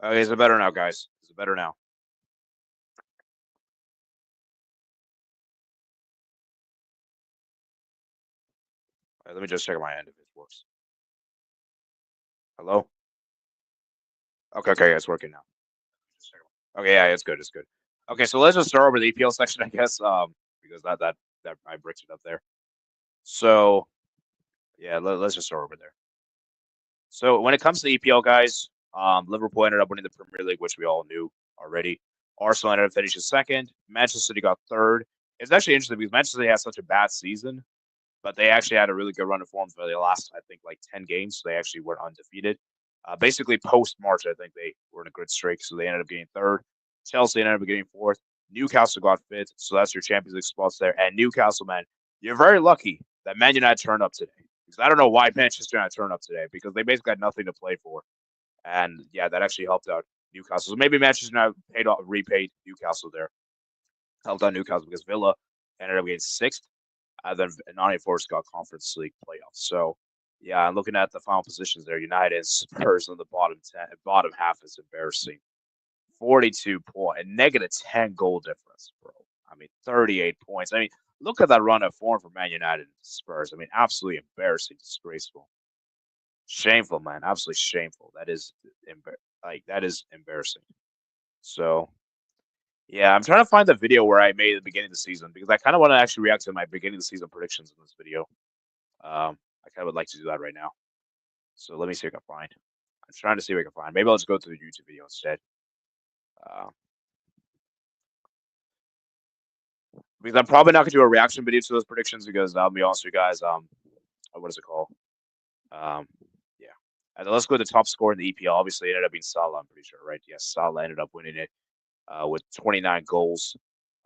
Okay, is it better now, guys? Is it better now? Let me just check my end if it works. Hello? Okay, okay, yeah, it's working now. Okay, yeah, it's good, it's good. Okay, so let's just start over the EPL section, I guess, because that I bricked it up there. So yeah, let's just start over there. So when it comes to EPL, guys, Liverpool ended up winning the Premier League, which we all knew already. Arsenal ended up finishing second. Manchester City got third. It's actually interesting because Manchester City had such a bad season, but they actually had a really good run of form for the last, I think, like 10 games. So they actually were undefeated. Basically, post March, I think they were in a good streak. So they ended up getting third. Chelsea ended up getting fourth. Newcastle got fifth. So that's your Champions League spots there. And Newcastle, man, you're very lucky that Man United turned up today. Because I don't know why Manchester United turned up today because they basically had nothing to play for. And yeah, that actually helped out Newcastle. So maybe Manchester United repaid Newcastle there. Helped out Newcastle because Villa ended up getting sixth. Then Nottingham Forest got Conference League playoffs. So yeah, looking at the final positions there, United and Spurs on the bottom half is embarrassing. 42 point and negative 10 goal difference, bro. I mean, 38 points. I mean, look at that run of form for Man United and Spurs. I mean, absolutely embarrassing, disgraceful, shameful, man. Absolutely shameful. That is that is embarrassing. So yeah, I'm trying to find the video where I made at the beginning of the season because I kind of want to actually react to my beginning of the season predictions in this video. I kind of would like to do that right now. So let me see if I can find. I'm trying to see if I can find. Maybe I'll just go to the YouTube video instead. Uh, because I'm probably not gonna do a reaction video to those predictions because I'll be honest with you guys. What is it called? Um, yeah. And let's go to the top score in the EPL. Obviously, it ended up being Salah. I'm pretty sure, right? Yes, Salah ended up winning it with 29 goals.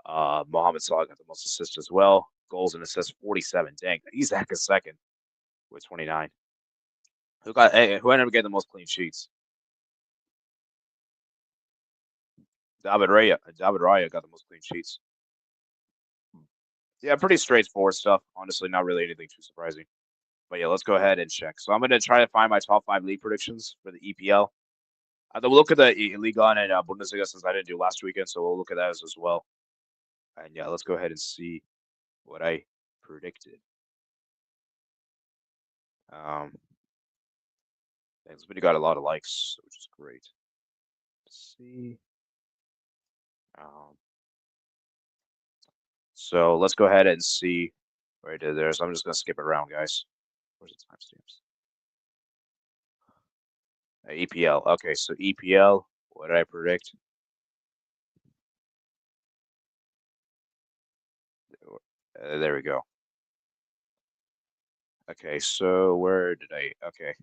Mohamed Salah got the most assists as well. Goals and assists 47. Dang, he's back a second with 29. Who ended up getting the most clean sheets? David Raya. David Raya got the most clean sheets. Yeah, pretty straightforward stuff. Honestly, not really anything too surprising. But yeah, let's go ahead and check. So I'm going to try to find my top five league predictions for the EPL. We'll look at the Liga and Bundesliga since I didn't do last weekend, so we'll look at that as well. And yeah, let's go ahead and see what I predicted. This video got a lot of likes, which is great. Let's see. So let's go ahead and see what I did there. So I'm just going to skip it around, guys. Where's the timestamps? EPL. Okay, so EPL. What did I predict? There we go. Okay, so where did I? Okay.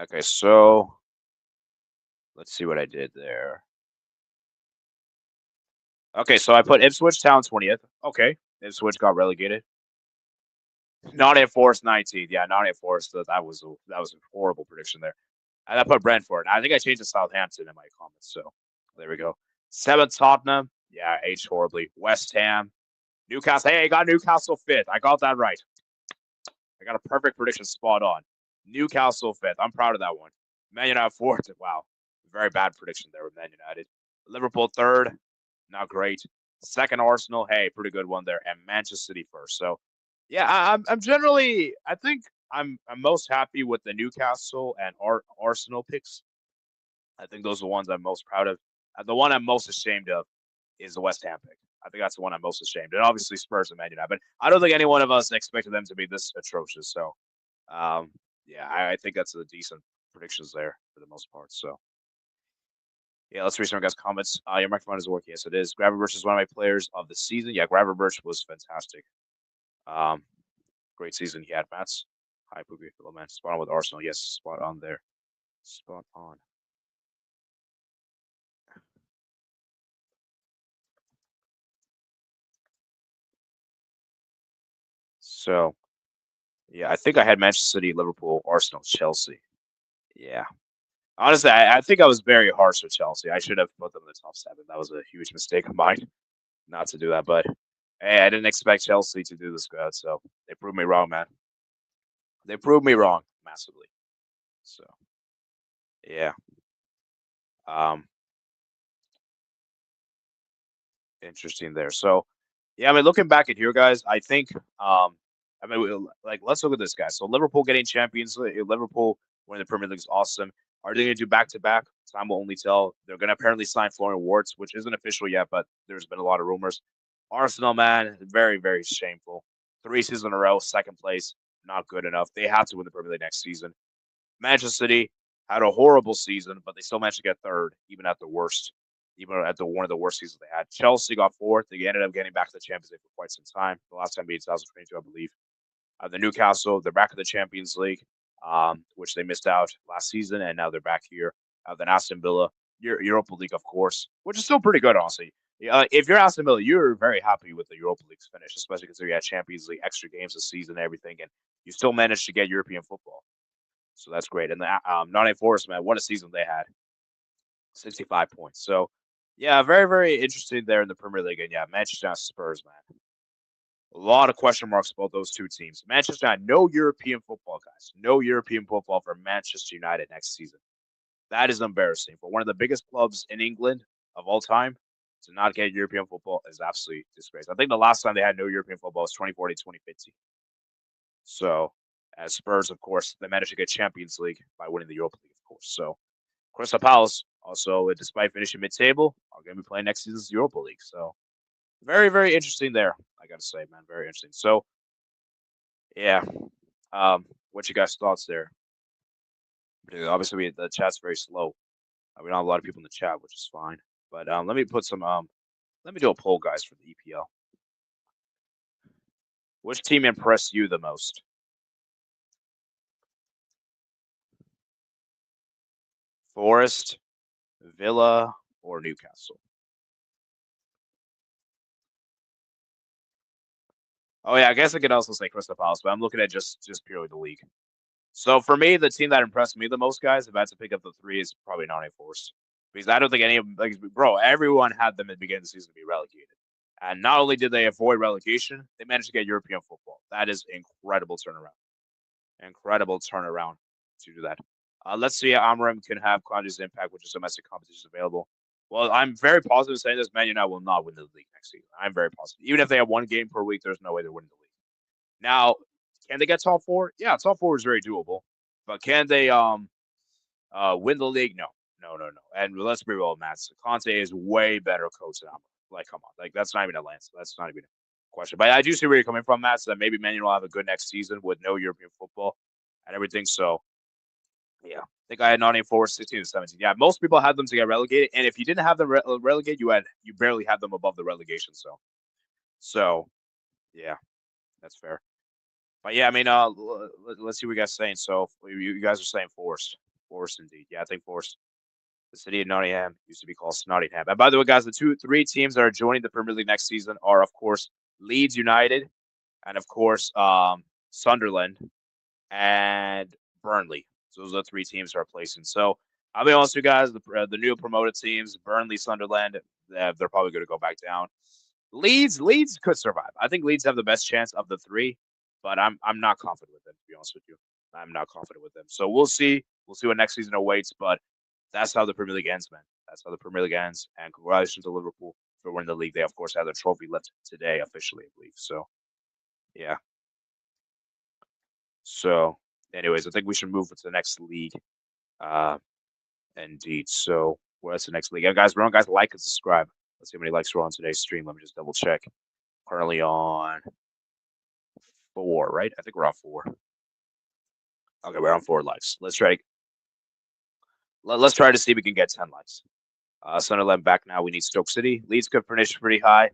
Okay, so let's see what I did there. Okay, so I put Ipswich Town 20th. Okay, Ipswich got relegated. Nottingham Forest 19th. Yeah, Nottingham Forest. That was a horrible prediction there. And I put Brentford. I think I changed to Southampton in my comments. So there we go. 7th Tottenham. Yeah, aged horribly. West Ham. Newcastle. Hey, I got Newcastle 5th. I got that right. I got a perfect prediction spot on. Newcastle 5th. I'm proud of that one. Man United 4th. Wow. Very bad prediction there with Man United. Liverpool 3rd. Not great. 2nd Arsenal. Hey, pretty good one there. And Manchester City 1st. So yeah, I'm generally I think I'm most happy with the Newcastle and Arsenal picks. I think those are the ones I'm most proud of. The one I'm most ashamed of is the West Ham pick. I think that's the one I'm most ashamed. And obviously Spurs and Man United, but I don't think any one of us expected them to be this atrocious. So, yeah, I think that's a decent predictions there for the most part. So, yeah, let's read some guys' comments. Your microphone is working. Yes, it is. Gravenberch is one of my players of the season. Yeah, Gravenberch was fantastic. Great season he had, Mats. Hi, Pookie. Hello, man. Spot on with Arsenal. Yes, spot on there. Spot on. So, yeah, I think I had Manchester City, Liverpool, Arsenal, Chelsea. Yeah. Honestly, I think I was very harsh with Chelsea. I should have put them in the top 7. That was a huge mistake of mine not to do that. But hey, I didn't expect Chelsea to do this good. So they proved me wrong, man. They proved me wrong massively. So Yeah. Um, Interesting there. So, yeah, I mean, looking back at here, guys, I think, I mean, like, let's look at this, guy. So, Liverpool getting Champions League, Liverpool winning the Premier League is awesome. Are they going to do back to back? Time will only tell. They're going to apparently sign Florian Wirtz, which isn't official yet, but there's been a lot of rumors. Arsenal, man, very, very shameful. 3 seasons in a row, second place, not good enough. They have to win the Premier League next season. Manchester City had a horrible season, but they still managed to get third, even at the worst, even at the one of the worst seasons they had. Chelsea got fourth. They ended up getting back to the Champions League for quite some time. The last time being 2022, I believe. The Newcastle, they're back in the Champions League, which they missed out last season, and now they're back here. Then Aston Villa, Europa League, of course, which is still pretty good, honestly. If you're Aston Villa, you're very happy with the Europa League's finish, especially considering you had Champions League, extra games this season, and everything, and you still managed to get European football. So that's great. And the Nottingham Forest, man, what a season they had. 65 points. So, yeah, very, very interesting there in the Premier League. And yeah, Manchester United Spurs, man. A lot of question marks about those two teams. Manchester United, no European football, guys. No European football for Manchester United next season. That is embarrassing. For one of the biggest clubs in England of all time, to not get European football is absolutely disgrace. I think the last time they had no European football was 2014, 2015. So, as Spurs, of course, they managed to get Champions League by winning the Europa League, of course. So, Crystal Palace, also, despite finishing mid-table, are going to be playing next season's Europa League. So, very, very interesting there. I got to say, man, very interesting. So, yeah, what you guys' thoughts there? Obviously, the chat's very slow. We don't have a lot of people in the chat, which is fine. But let me put some. Let me do a poll, guys, for the EPL. Which team impressed you the most? Forest, Villa, or Newcastle? Oh yeah, I guess I could also say Crystal Palace, but I'm looking at just purely the league. So for me, the team that impressed me the most, guys, if I had to pick up the three, is probably Nottingham Forest. Because I don't think any of them, like, bro, everyone had them at the beginning of the season to be relegated. And not only did they avoid relegation, they managed to get European football. That is incredible turnaround. Incredible turnaround to do that. Let's see how Amram can have Condi's impact, which is domestic competitions available. Well, I'm very positive saying this. Man United will not win the league next season. I'm very positive. Even if they have one game per week, there's no way they're winning the league. Now, can they get top four? Yeah, top four is very doable. But can they win the league? No. No, no, no. And let's be real, Matt. Conte is way better coach than Amram. Like, come on. Like, that's not even a lance. That's not even a question. But I do see where you're coming from, Matt, so that maybe Man United will have a good next season with no European football and everything. So, yeah. I think I had Nottingham Forest 16 to 17. Yeah, most people had them to get relegated. And if you didn't have them relegated, you barely had them above the relegation zone. So, yeah, that's fair. But yeah, I mean, let's see what you guys are saying. So you guys are saying Forest, Forest indeed. Yeah, I think Forest. The city of Nottingham used to be called Nottingham. And by the way, guys, the three teams that are joining the Premier League next season are, of course, Leeds United, and of course, Sunderland and Burnley. So those are the three teams that are placing. So I'll be honest with you guys, the new promoted teams, Burnley, Sunderland, they're probably going to go back down. Leeds could survive. I think Leeds have the best chance of the three, but I'm not confident with them, to be honest with you. I'm not confident with them. So we'll see. We'll see what next season awaits, but that's how the Premier League ends, man. That's how the Premier League ends. And congratulations to Liverpool for winning the league. They, of course, have the trophy left today, officially, I believe. So, yeah. So, anyways, I think we should move to the next league. Uh, Indeed. So, what's the next league? And guys, remember, guys, like and subscribe. Let's see how many likes we're on today's stream. Let me just double check. Currently on 4, right? I think we're on 4. Okay, we're on 4 likes. Let's try to see if we can get 10 likes. Sunderland back now. We need Stoke City. Leeds could finish pretty high.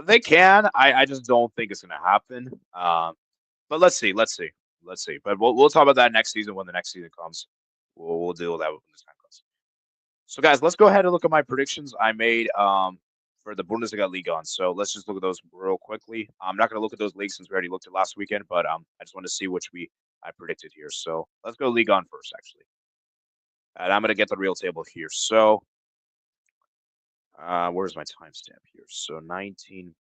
They can. I just don't think it's going to happen. But let's see. Let's see. But we'll talk about that next season when the next season comes. We'll deal with that when this time comes. So, guys, let's go ahead and look at my predictions I made for the Bundesliga Ligue on. So let's just look at those real quickly. I'm not going to look at those leagues since we already looked at last weekend, but I just want to see which I predicted here. So let's go Ligue on first, actually. And I'm going to get the real table here. So where's my timestamp here? So 19.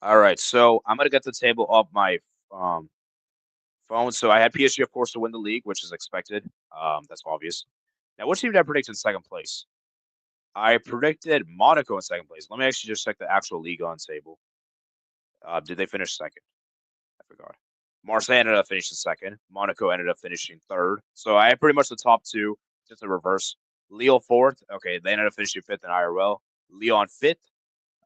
All right, so I'm gonna get the table of my um phone. So I had PSG, of course, to win the league, which is expected. That's obvious. Now, what team did I predict in second place? I predicted Monaco in second place. Let me actually just check the actual league on table. Did they finish second? I forgot. Marseille ended up finishing second. Monaco ended up finishing third. So I had pretty much the top two, just the reverse. Lille fourth. Okay, they ended up finishing fifth in IRL. Lyon fifth.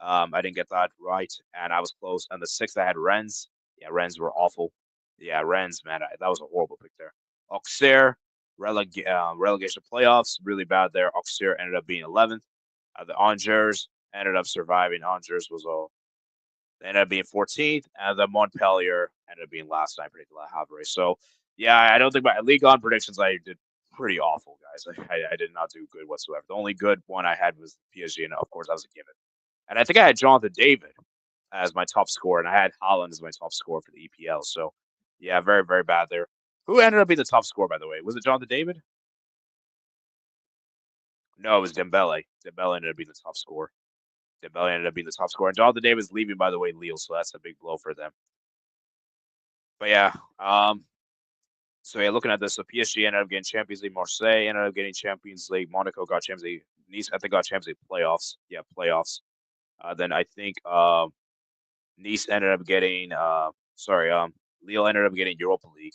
I didn't get that right, and I was close. And the sixth, I had Rennes. Yeah, Rennes were awful. Yeah, Rennes, man, that was a horrible pick there. Auxerre, relegation playoffs, really bad there. Auxerre ended up being 11th. The Angers ended up surviving. Angers was all they ended up being 14th, and the Montpellier ended up being last. And I predicted La Havre. So, yeah, I don't think my league on predictions I did pretty awful, guys. I did not do good whatsoever. The only good one I had was PSG, and of course, that was a given. And I think I had Jonathan David as my top scorer, and I had Holland as my top scorer for the EPL. So, yeah, very, very bad there. Who ended up being the top scorer, by the way? Was it Jonathan David? No, it was Dembele. Dembele ended up being the top scorer. Dembele ended up being the top scorer. And Jonathan David's leaving, by the way, Lille, so that's a big blow for them. But yeah, so yeah, looking at this, so PSG ended up getting Champions League. Marseille ended up getting Champions League. Monaco got Champions League. Nice, I think, got Champions League playoffs. Yeah, playoffs. Then I think Nice ended up getting. Lille ended up getting Europa League,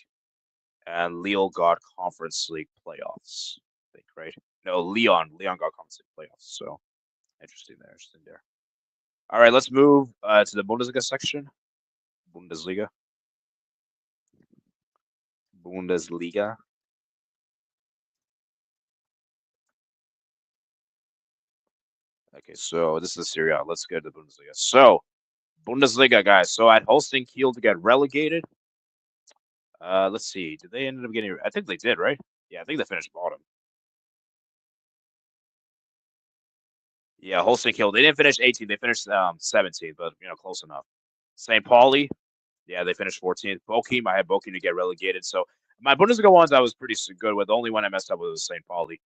and Lille got Conference League playoffs. I think, right? No, Leon got Conference League playoffs. So interesting there. Interesting there. All right, let's move to the Bundesliga section. Bundesliga. Bundesliga. Okay, so this is Serie A. Let's go to the Bundesliga. So, Bundesliga, guys. So, at hosting Kiel to get relegated. Let's see. Did they end up getting? I think they did, right? Yeah, I think they finished bottom. Yeah, hosting Kiel. They didn't finish 18. They finished 17, but close enough. St. Pauli. Yeah, they finished 14th. Bochum. I had Bochum to get relegated. So my Bundesliga ones I was pretty good with. The only one I messed up with was St. Pauli.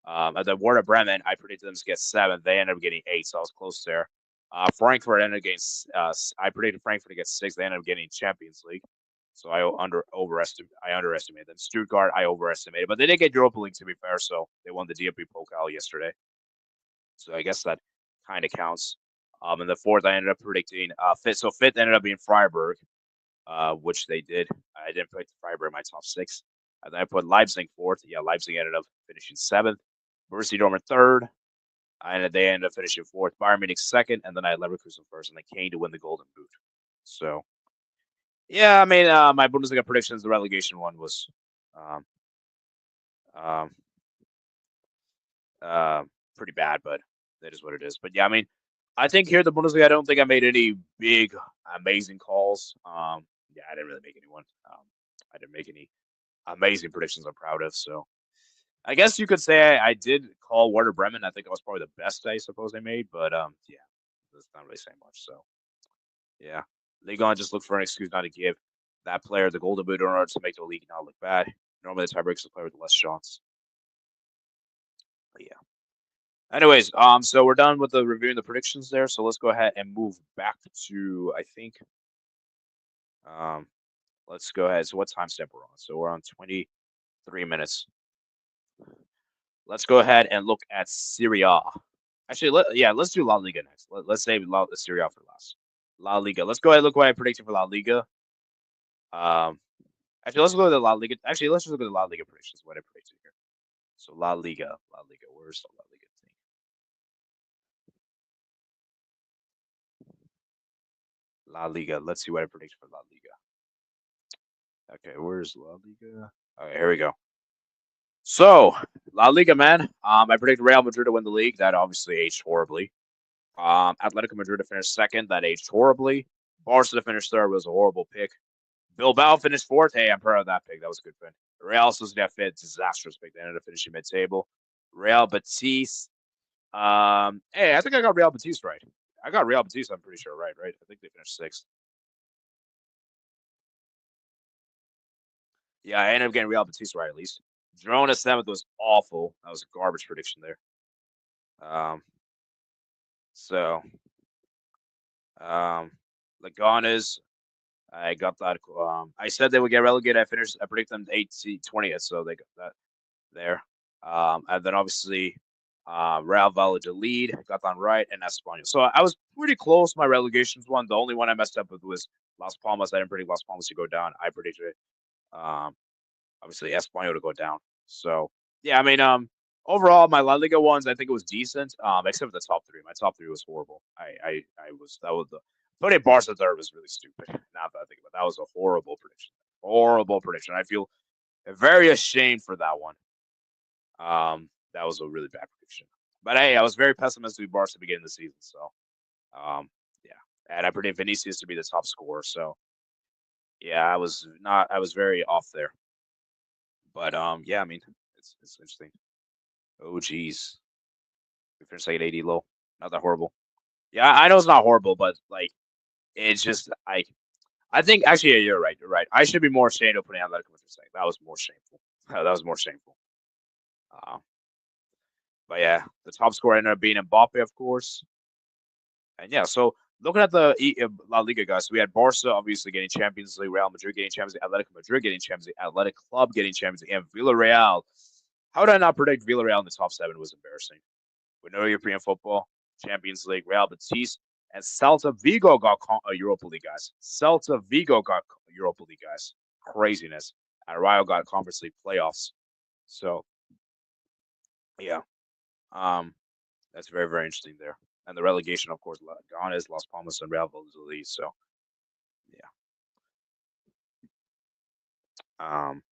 At the Werder Bremen, I predicted them to get 7th. They ended up getting 8, so I was close there. Frankfurt ended up getting. I predicted Frankfurt to get 6th. They ended up getting Champions League, so I underestimated them. Stuttgart, I overestimated, but they did get Europa League to be fair. So they won the DFB Pokal yesterday. So I guess that kind of counts. And the fourth, I ended up predicting fifth. So fifth ended up being Freiburg, which they did. I didn't put Freiburg in my top 6. And then I put Leipzig fourth. Yeah, Leipzig ended up finishing 7th. Borussia Dortmund third. And they ended up finishing 4th. Bayern Munich second. And then I had Leverkusen first. And then Kane to win the Golden Boot. So, yeah, I mean, my Bundesliga predictions, the relegation one was um, um, uh, pretty bad, but that is what it is. But yeah, I mean, I think here at the Bundesliga, I don't think I made any big, amazing calls. Yeah, I didn't really make anyone. I didn't make any amazing predictions I'm proud of. So I guess you could say I did call Werder Bremen. I think I was probably the best I suppose I made, but yeah, that's not really saying much. So yeah, Ligue just look for an excuse not to give that player the golden boot in order to make the league not look bad. Normally, the tiebreakers the player with less shots. But yeah. Anyways, so we're done with the reviewing the predictions there. So let's go ahead and move back to I think um let's go ahead. So what time step we're on? So we're on 23 minutes. Let's go ahead and look at Serie A. Actually, let's do La Liga next. Let's save Serie A for last. La Liga. Let's go ahead and look what I predicted for La Liga. Um, actually, let's go to the La Liga. Actually, let's just look at the La Liga predictions. What I predicted here. So La Liga, La Liga. Where's the La Liga thing? La Liga. Let's see what I predicted for La Liga. Okay, where's La Liga? Okay, here we go. So La Liga, man. I predicted Real Madrid to win the league. That obviously aged horribly. Atletico Madrid to finish second. That aged horribly. Barca to finish third was a horrible pick. Bilbao finished fourth. Hey, I'm proud of that pick. That was a good pick. Real Sociedad fifth. Disastrous pick. They ended up finishing mid-table. Real Betis. Hey, I think I got Real Betis right. I got Real Betis. I'm pretty sure right. I think they finished sixth. Yeah, I ended up getting Real Betis right at least. Girona seventh was awful. That was a garbage prediction there. Um, so um, Leganes, I got that. I said they would get relegated. I predicted them 20th, so they got that there. And then obviously, Real Valladolid got that right, and Espanyol. So I was pretty close. My relegations one. The only one I messed up with was Las Palmas. I didn't predict Las Palmas to go down. I predicted um, obviously Espanyol to go down. So yeah, I mean, overall my La Liga ones, I think it was decent. Except for the top three. My top three was horrible. I was that was the putting Barca third was really stupid. Now that I think about it, that was a horrible prediction. Horrible prediction. I feel very ashamed for that one. That was a really bad prediction. But hey, I was very pessimistic with Barca at the beginning of the season. So yeah, and I predicted Vinicius to be the top scorer. So yeah, I was not. I was very off there. But yeah, I mean, it's interesting. Oh geez, we finished like at 80 low. Not that horrible. Yeah, I know it's not horrible, but like it's just I think actually yeah, you're right. You're right. I should be more ashamed of putting Atletico Madrid second. That was more shameful. That was more shameful. Uh, but yeah, the top scorer ended up being Mbappe, of course. And yeah, so looking at the La Liga guys, so we had Barca obviously getting Champions League, Real Madrid getting Champions League, Atletico Madrid getting Champions League, Athletic Club getting Champions League, and Villarreal. How did I not predict Villarreal in the top seven? It was embarrassing. With no European football, Champions League, Real Betis, and Celta Vigo got Europa League guys. Celta Vigo got Europa League guys. Craziness. And Rayo got Conference League playoffs. So yeah, um, that's very very interesting there. And the relegation, of course, Ganes, Las Palmas, and Real Valladolid. So yeah, um,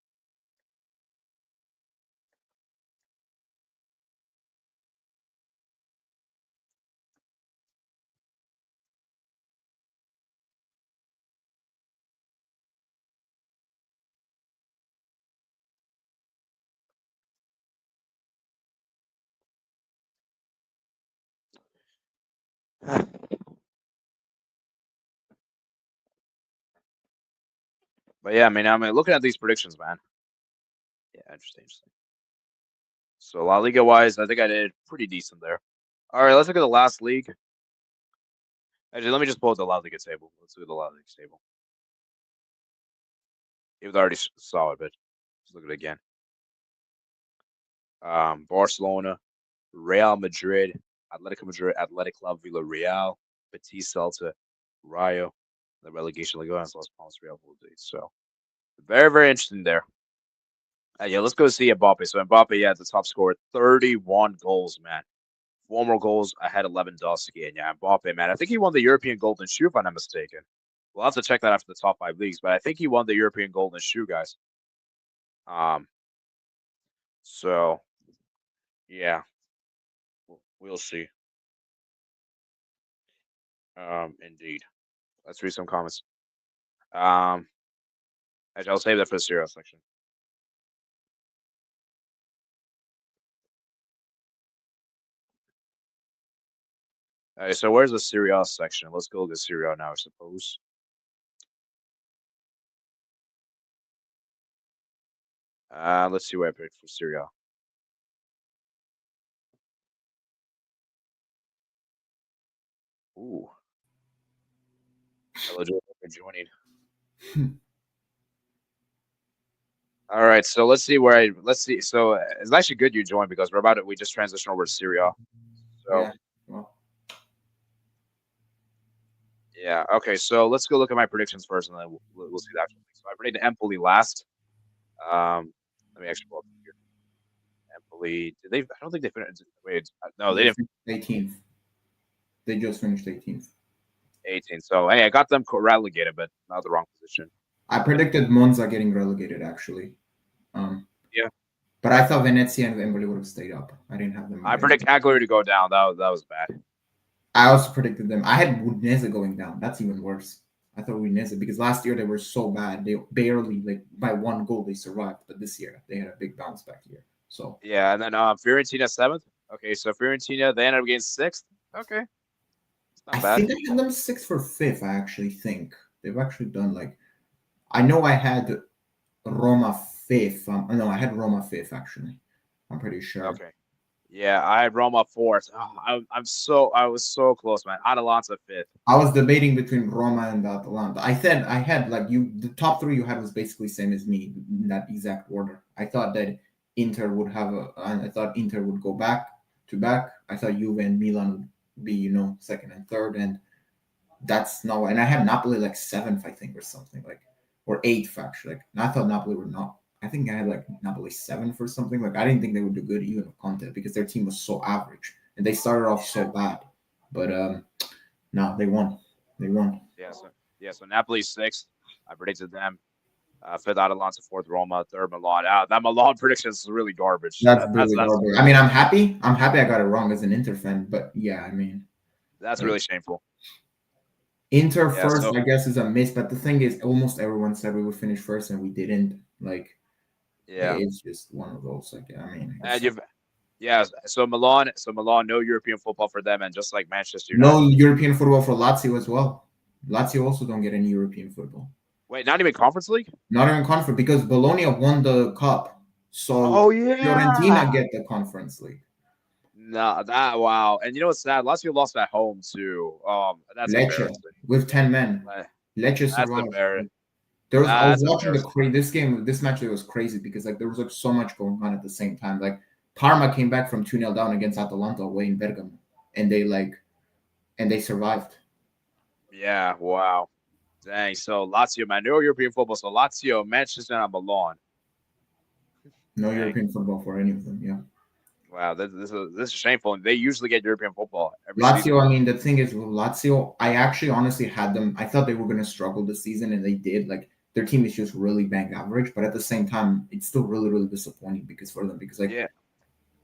but yeah, I mean, looking at these predictions, man. Yeah, interesting, interesting. So La Liga wise, I think I did pretty decent there. All right, let's look at the last league. Actually, let me just pull up the La Liga table. Let's do the La Liga table. You've already saw it, but let's look at it again. Barcelona, Real Madrid, Atletico Madrid, Athletic Club, Villarreal, Betis, Celta, Rayo, the relegation Liga, and Las Palmas, Real Valladolid. So very, very interesting there. Yeah, let's go see Mbappe. So Mbappe, yeah, the top scorer, 31 goals, man. 4 more goals. I had Lewandowski, and yeah, Mbappe, man. I think he won the European Golden Shoe, if I'm not mistaken. We'll have to check that after the top 5 leagues, but I think he won the European Golden Shoe, guys. Um, so yeah, we'll see. Indeed. Let's read some comments. Um, actually, I'll save that for the Serie A section. So where's the Serie A section? Let's go to the Serie A now, I suppose. Let's see where I picked for Serie A. Ooh. Hello, Joe, for joining. All right, so let's see. So it's actually good you joined because we just transitioned over to Serie A. So Yeah. Well, yeah, okay. So let's go look at my predictions first, and then we'll see the actual thing. So I predicted Empoli last. Let me actually pull up here. Empoli. Did they? I don't think they finished. Wait, no, they they didn't. finished 18th. They just finished 18th. 18. So hey, I got them relegated, but not the wrong position. I predicted Monza getting relegated actually. Um, Yeah, but I thought Venezia and Empoli would have stayed up. I didn't have them I getting. predict Cagliari to go down. That was bad. I also predicted them. I had Udinese going down. That's even worse. I thought Udinese because last year they were so bad. They barely like by 1 goal they survived, but this year they had a big bounce back year. So Yeah, and then Fiorentina seventh. Okay, so Fiorentina they ended up getting sixth. Okay, it's I not bad. think I had them 6th or 5th. I actually think they've actually done like I know I had Roma 5th. No, I had Roma 5th actually. I'm pretty sure. Okay, Yeah, I had Roma fourth. Oh, I was so close, man. Atalanta fifth. I was debating between Roma and Atalanta. I had like you. The top three you had was basically same as me in that exact order. I thought that Inter would have a. I thought Inter would go back to back. I thought Juve and Milan would be second and third, and that's no. And I had Napoli like seventh, I think, or something like, or eighth actually. Like, and I thought Napoli were not. I think I had like Napoli seventh or something. Like I didn't think they would do good even with Conte because their team was so average and they started off so bad. But no, they won. They won. So Napoli sixth. I predicted them. Fifth Atalanta, fourth Roma, third Milan. That Milan prediction is really garbage. That's really garbage. I mean, I'm happy. I'm happy I got it wrong as an Inter fan, but yeah, I mean, that's really shameful. Inter first, I guess, is a miss. But the thing is, almost everyone said we would finish first, and we didn't. Like, it's just one of those. Like, I mean, So Milan, no European football for them, and just like Manchester United, no European football for Lazio as well. Lazio also don't get any European football. Wait, not even Conference League? Not even Conference because Bologna won the cup, so Fiorentina get the Conference League. No, wow. And you know what's sad? Lazio lost at home too. That's Lecce with 10 men. Lecce survived. I was watching this match. It was crazy because like there was like so much going on at the same time. Like Parma came back from 2-0 down against Atalanta away in Bergamo, and they survived. Yeah, wow. Dang. So Lazio, man, no European football. So Lazio, Manchester, and Milan. No European football for any of them. Yeah. Wow, this is shameful. They usually get European football every Lazio, season. I mean, the thing is with Lazio, I actually honestly had them. I thought they were going to struggle this season, and they did. Like their team is just really bang average, but at the same time, it's still really, really disappointing because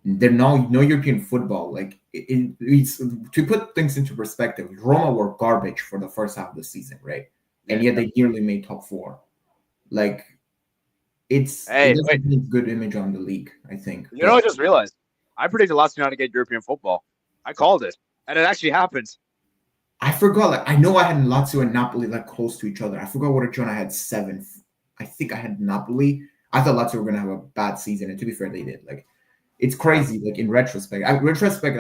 they're no European football. Like it's to put things into perspective. Roma were garbage for the first half of the season, right? And yet they nearly made top four. Like it doesn't make good image on the league, I think. You know, I just realized I predicted Lazio not to get European football. I called it, and it actually happened. I forgot. Like I know I had Lazio and Napoli like close to each other. I forgot what I had seventh. I think I had Napoli. I thought Lazio were gonna have a bad season, and to be fair, they did. Like it's crazy. Like in retrospect, I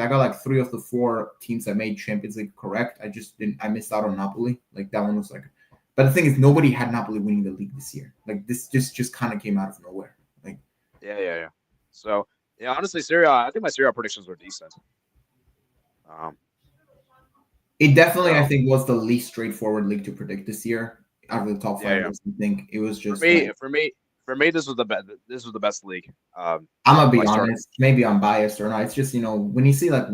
got like 3 of the 4 teams that made Champions League correct. I missed out on Napoli. Like that one was like. But the thing is, nobody had Napoli winning the league this year. Like this just kind of came out of nowhere. Like yeah. So yeah, honestly, Serie A, I think my Serie A predictions were decent. It definitely, I think, was the least straightforward league to predict this year out of the top 5. I think it was just for me, this was the best. This was the best league. I'm gonna be honest. Maybe I'm biased or not. It's just when you see like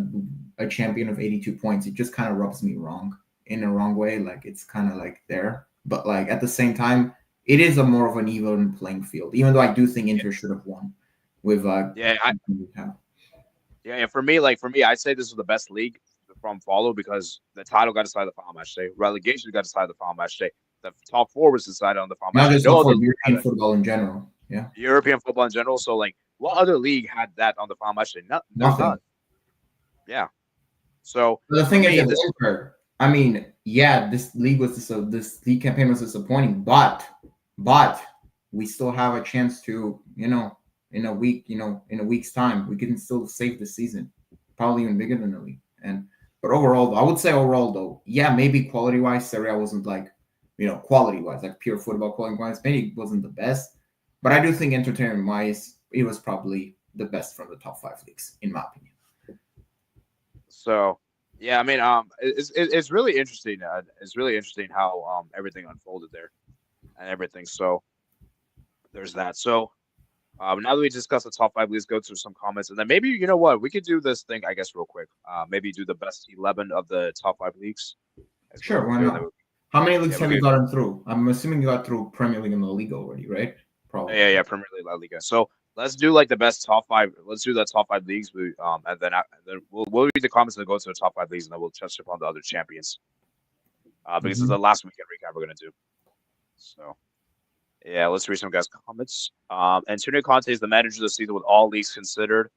a champion of 82 points, it just kind of rubs me wrong in a wrong way. Like it's kind of like there, but like at the same time, it is a more of an even playing field. Even though I do think Inter should have won. With For me, I'd say this was the best league from follow because the title got decided the final match day, relegation got decided the final match day, the top 4 was decided on the final match day. European football in general, European football in general. So like, what other league had that on the final match day? Nothing. Yeah. So but the thing is, I mean, this league campaign was disappointing, but we still have a chance to, in a week's time, we can still save the season, probably even bigger than the league. But overall, I would say maybe quality wise, Serie A wasn't like, quality wise, like pure football quality wise, maybe it wasn't the best. But I do think entertainment wise, it was probably the best from the top 5 leagues, in my opinion. So yeah, I mean, it's really interesting. It's really interesting how everything unfolded there and everything. So there's that. So now that we discussed the top 5 leagues, go through some comments, and then maybe we could do this thing, I guess, real quick. Maybe do the best 11 of the top 5 leagues. Sure, why not? How many leagues have you gotten through? I'm assuming you got through Premier League and La Liga already, right? Probably. Yeah, Premier League, La Liga. So let's do like the best top 5. Let's do the top 5 leagues. And then we'll read the comments and go to the top 5 leagues, and then we'll touch upon the other champions. Because it's the last weekend recap we're gonna do. So. Yeah, let's read some guys' comments. Antonio Conte is the manager of the season with all leagues considered.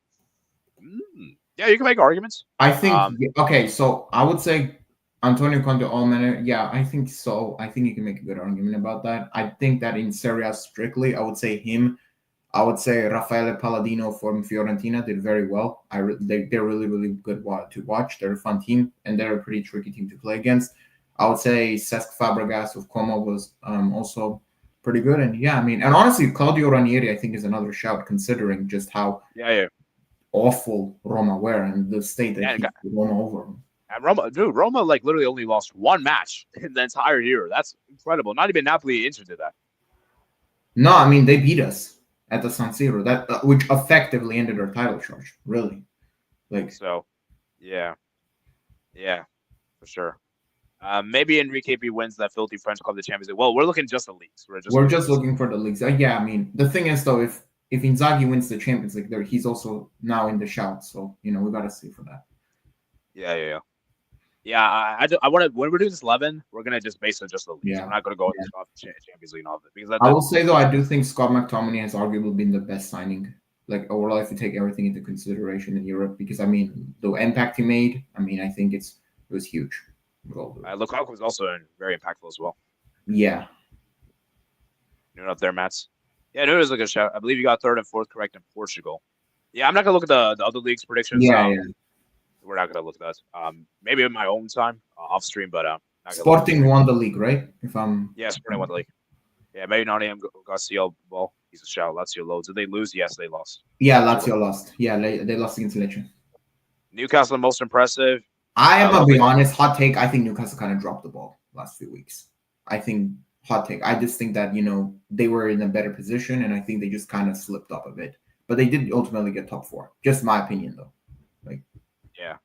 Yeah, you can make arguments. I think okay, so I would say Antonio Conte all manager. Yeah, I think so. I think you can make a good argument about that. I think that in Serie A strictly, I would say him. I would say Raffaele Palladino from Fiorentina did very well. They're really, really good to watch. They're a fun team, and they're a pretty tricky team to play against. I would say Cesc Fabregas of Como was also pretty good. And yeah, I mean, and honestly, Claudio Ranieri, I think, is another shout considering just how Yeah. awful Roma were and the state that Yeah, he won over them. and Roma like literally only lost one match in the entire year. That's incredible. Not even Napoli injured to that. No, I mean, they beat us at the San Siro, which effectively ended our title charge, really. Like, So, yeah, for sure. Maybe Enrique B wins that filthy French Club, the Champions League. Well, we're looking just the leagues. we're just looking for the leagues. Yeah, I mean, the thing is though, if Inzaghi wins the Champions League, there he's also now in the shout. So we gotta see for that. Yeah. I want to when we're doing this 11, we're gonna just base it just the leagues. Yeah. We're not gonna go off the Champions League and all of it because I will say though, I do think Scott McTominay has arguably been the best signing. Like overall, if you take everything into consideration in Europe, because I mean, the impact he made, I mean, I think it was huge. Lukaku was also very impactful as well. Yeah. Up there, Mats. Yeah, it was a good shout. I believe you got third and fourth correct in Portugal. Yeah, I'm not gonna look at the other leagues predictions. Yeah. We're not gonna look at that. Maybe in my own time off stream, but Sporting won the league, right? Sporting won the league. Yeah, maybe Nottingham got CL ball. He's a shout. Lazio loads. Did they lose? Yes, they lost. Yeah, Lazio lost. Yeah, they lost against Lecce. Newcastle the most impressive. I am gonna be honest. Hot take. I think Newcastle kind of dropped the ball last few weeks. I think hot take. I just think that they were in a better position, and I think they just kind of slipped up a bit. But they did ultimately get top 4. Just my opinion, though. Yeah.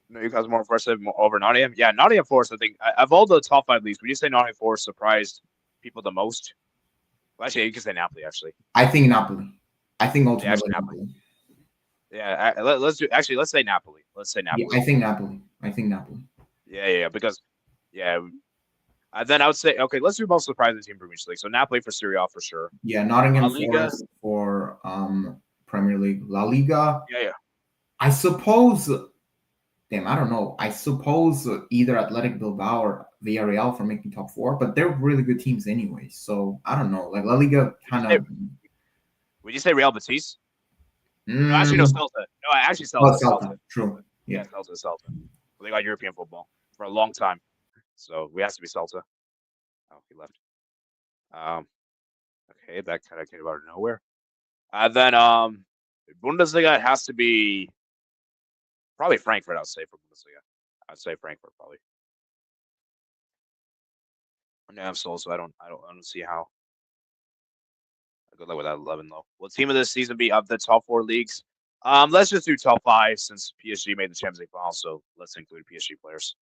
Newcastle more impressive over Nottingham. Yeah, Nottingham Forest. I think of all the top 5 leagues, would you say Nottingham Forest surprised people the most? Well, actually, you can say Napoli. Actually, I think Napoli. I think ultimately Napoli. Yeah, let's say Napoli. Let's say Napoli. Yeah, I think Napoli. Yeah, because then I would say okay. Let's do most surprising team from each league. So Napoli for Serie A for sure. Yeah, Nottingham Forest for Premier League, La Liga. Yeah. I suppose. Damn, I don't know. I suppose either Athletic Bilbao or Villarreal for making top 4, but they're really good teams anyway. So I don't know. Like La Liga kind of. Would you say Real Betis? No, actually, no, Celta. No, actually, Celta. Celta. True. Yeah, Celta. Well, they got European football for a long time, so we have to be Celta. Oh, he left. Okay, that kind of came out of nowhere. Then Bundesliga has to be probably Frankfurt. I'd say for Bundesliga. I'd say Frankfurt probably. No, I'm sold, so I don't see how. Good luck with that 11 though. Will team of this season be of the top 4 leagues? Let's just do top 5 since PSG made the Champions League final, so let's include PSG players.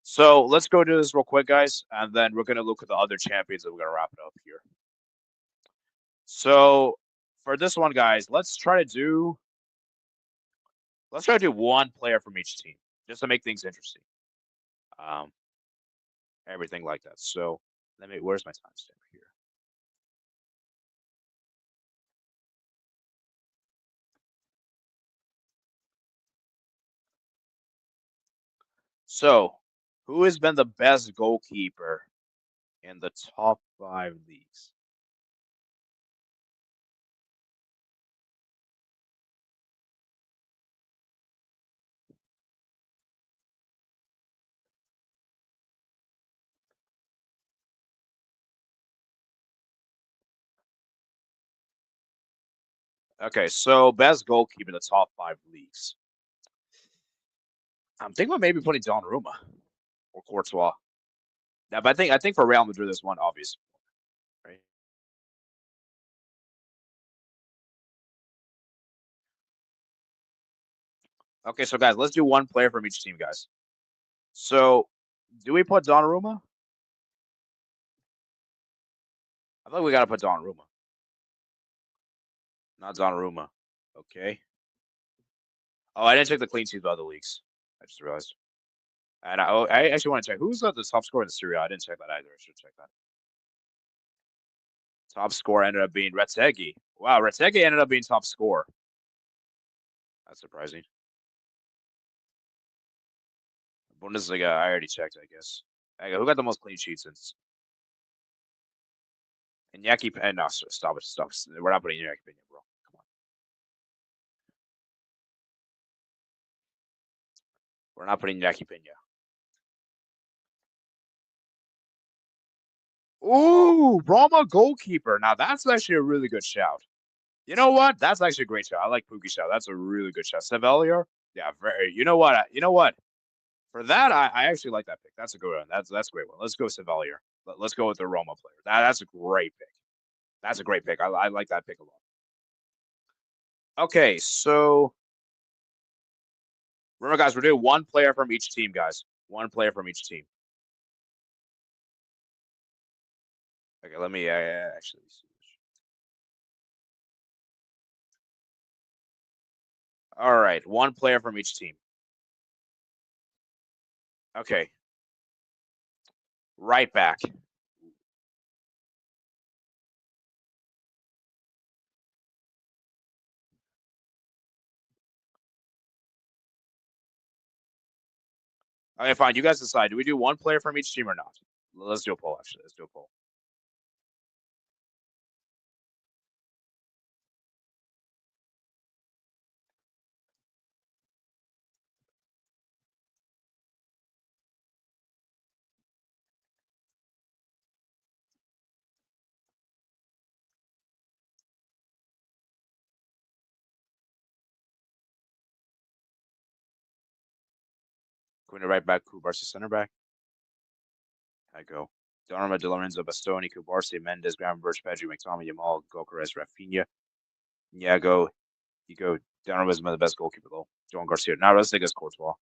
So let's go do this real quick, guys, and then we're gonna look at the other champions and we're gonna wrap it up here. So for this one, guys, let's try to do one player from each team just to make things interesting. Everything like that. So where's my timestamp here? So, who has been the best goalkeeper in the top 5 leagues? Okay, so best goalkeeper in the top 5 leagues. I'm thinking about maybe putting Donnarumma or Courtois. Yeah, but I think for Real Madrid, this one obvious, right? Okay, so guys, let's do one player from each team, guys. So, do we put Donnarumma? I think we gotta put Donnarumma. Not Donnarumma. Okay. Oh, I didn't check the clean sheets of other leagues. I just realized. And I actually want to check who's the top scorer in the Serie A. I didn't check that either. I should check that. Top scorer ended up being Retegui. Wow, Retegui ended up being top scorer. That's surprising. Bundesliga, I already checked, I guess. Who got the most clean sheets since? Iñaki Peña. No, stop it. Stop. We're not putting Iñaki Peña, bro. Come on. We're not putting Iñaki Peña. Ooh, Roma goalkeeper. Now that's actually a really good shout. You know what? That's actually a great shout. I like Pukki's shout. That's a really good shout. Sevelier? Yeah, very. You know what? You know what? For that, I actually like that pick. That's a good one. That's a great one. Let's go Sevelier. Let's go with the Roma player. That's a great pick. That's a great pick. I like that pick a lot. Okay, so remember, guys, we're doing one player from each team, guys. One player from each team. Okay, let me actually see. All right, one player from each team. Okay, right back. Okay, fine. You guys decide. Do we do one player from each team or not? Let's do a poll, actually. Let's do a poll. Quinn right back, Kubarsi center back. I go. Donnarumma, De Lorenzo, Bastoni, Kubarsi, Mendes, Gravenberch, Pedri, McTominay, Yamal, Gokares, Rafinha, Niago. You go. Donnarumma's the best goalkeeper, though. Joan Garcia. Now let's take us Courtois.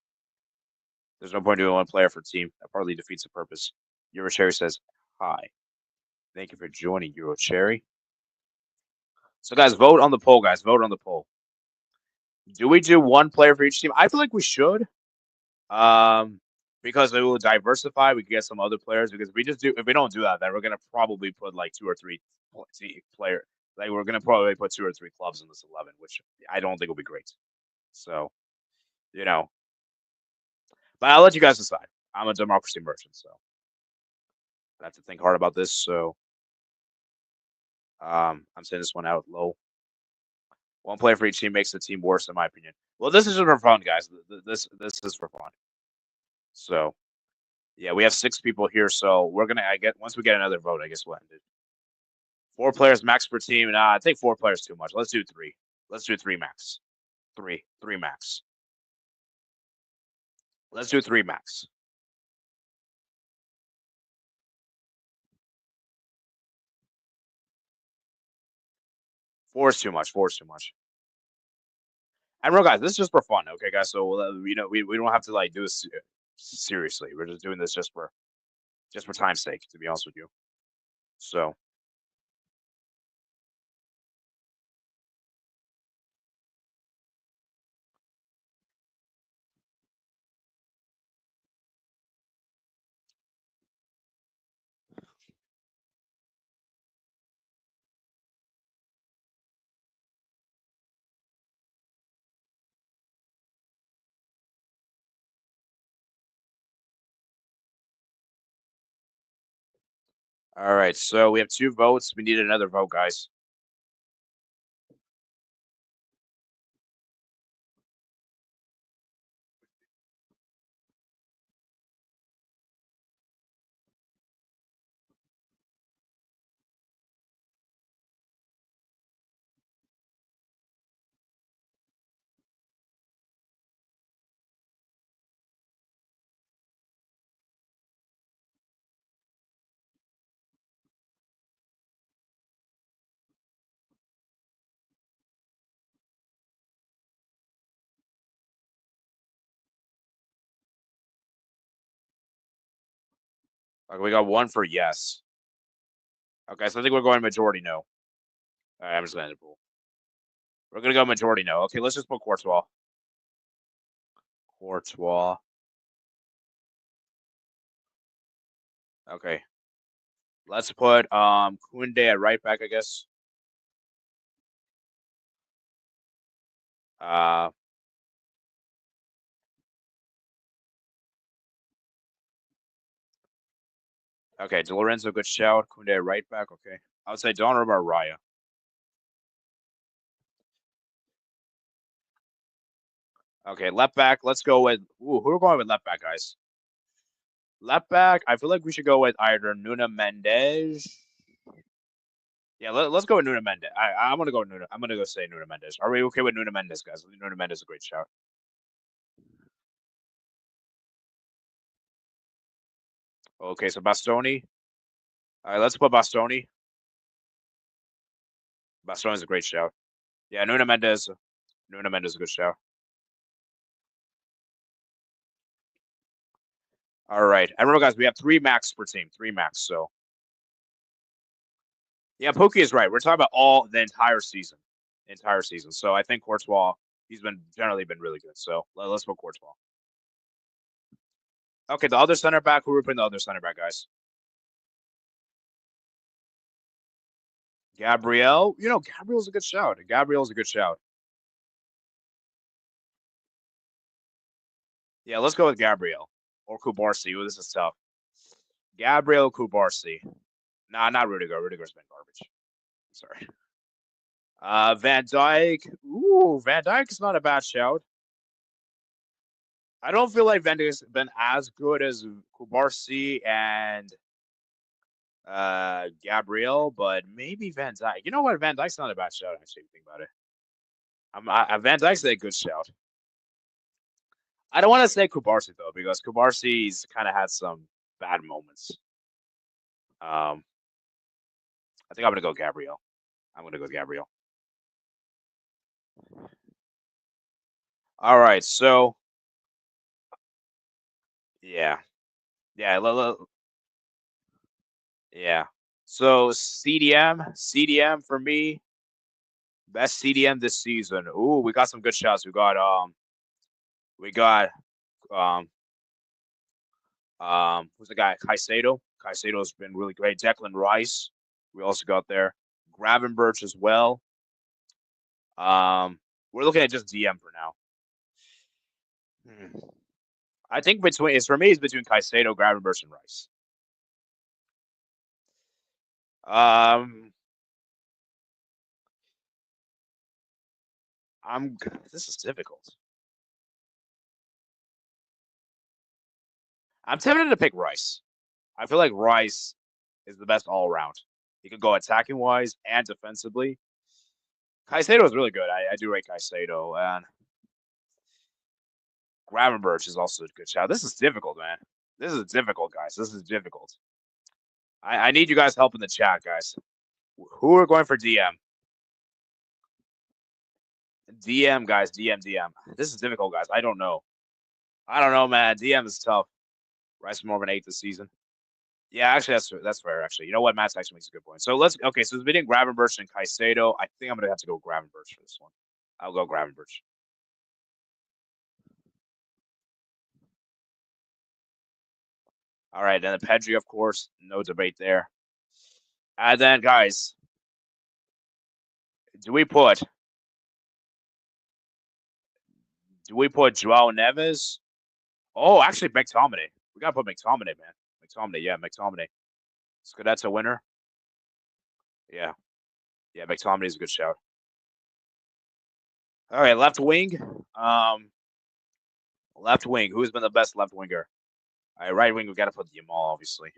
There's no point doing one player for team. That partly defeats the purpose. Eurocherry says, hi. Thank you for joining, Eurocherry. So, guys, vote on the poll, guys. Vote on the poll. Do we do one player for each team? I feel like we should. Because it will diversify. We can get some other players. Because if we don't do that, then we're gonna probably put like two or three player. Like we're gonna probably put two or three clubs in this 11, which I don't think will be great. So, you know, but I'll let you guys decide. I'm a democracy merchant, so I have to think hard about this. So, I'm saying this one out low. One player for each team makes the team worse, in my opinion. Well, this is just for fun, guys. This is for fun. So, yeah, we have 6 people here, so we're gonna. I get once we get another vote, I guess we'll end it. 4 players max per team. Nah, I think 4 players too much. Let's do 3. Let's do 3 max. Three max. Let's do 3 max. Four is too much. 4 is too much. And real guys, this is just for fun, okay, guys. So we don't have to like do this seriously. We're just doing this just for time's sake, to be honest with you. So, all right. So we have 2 votes. We need another vote, guys. Okay, we got 1 for yes. Okay, so I think we're going majority no. All right, I'm just gonna end the pool. We're gonna go majority no. Okay, let's just put Courtois. Courtois. Okay. Let's put Kunde at right back, I guess. Uh okay, De Lorenzo, good shout. Kunde at right back, okay. I would say Donnarumma or Raya. Okay, left back. Let's go with. Ooh, who are we going with left back, guys? Left back. I feel like we should go with either Nuno Mendes. Yeah, let's go with Nuno Mendes. I'm gonna go Nuno. I'm gonna go say Nuno Mendes. Are we okay with Nuno Mendes, guys? Nuno Mendes is a great shout. Okay, so Bastoni. All right, let's put Bastoni. Bastoni is a great shout. Yeah, Nuno Mendes. Nuno Mendes is a good shout. All right, and remember, guys, we have 3 max per team. 3 max. So yeah, Pookie is right. We're talking about all the entire season. Entire season. So I think Courtois, he's been generally been really good. So let's put Courtois. Okay, the other center back. Who are we putting the other center back, guys? Gabriel. Gabriel's a good shout. Gabriel's a good shout. Yeah, let's go with Gabriel or Kubarsi. Ooh, this is tough. Gabriel Kubarsi. Nah, not Rudiger. Rudiger's been garbage. Sorry. Van Dyke. Ooh, Van Dyke is not a bad shout. I don't feel like Van Dyke's been as good as Kubarsi and Gabriel, but maybe Van Dyke. You know what? Van Dyke's not a bad shout, actually, if you think about it. Van Dyke's a good shout. I don't want to say Kubarsi, though, because Kubarsi's kind of had some bad moments. I think I'm going to go Gabriel. I'm going to go Gabriel. All right, so yeah, yeah, yeah. So CDM for me, best CDM this season. Ooh, we got some good shots. We got um who's the guy? Caicedo. Caicedo's been really great. Declan Rice. We also got there. Gravenberch as well. We're looking at just DM for now. Hmm. I think for me it's between Caicedo, Gravenberch, and Rice. Um, I'm. This is difficult. I'm tempted to pick Rice. I feel like Rice is the best all around. He can go attacking wise and defensively. Caicedo is really good. I do rate Caicedo, and Gravenberch is also a good shot. This is difficult, man. This is difficult, guys. This is difficult. I need you guys' help in the chat, guys. Who are going for DM? DM, guys. DM. This is difficult, guys. I don't know. I don't know, man. DM is tough. Rice more of an 8 this season. Yeah, actually, that's fair. Actually, you know what? Matt's actually makes a good point. So okay. So it's between Gravenberch and Caicedo. I think I'm gonna have to go Gravenberch for this one. I'll go Gravenberch. All right, and then Pedri, of course, no debate there. And then, guys, do we put Joao Neves? Oh, actually, McTominay. We gotta put McTominay, man. McTominay, yeah, McTominay. Scudetto winner. Yeah, yeah, McTominay is a good shout. All right, left wing. Um, left wing. Who's been the best left winger? All right, right wing. We gotta put Yamal, obviously.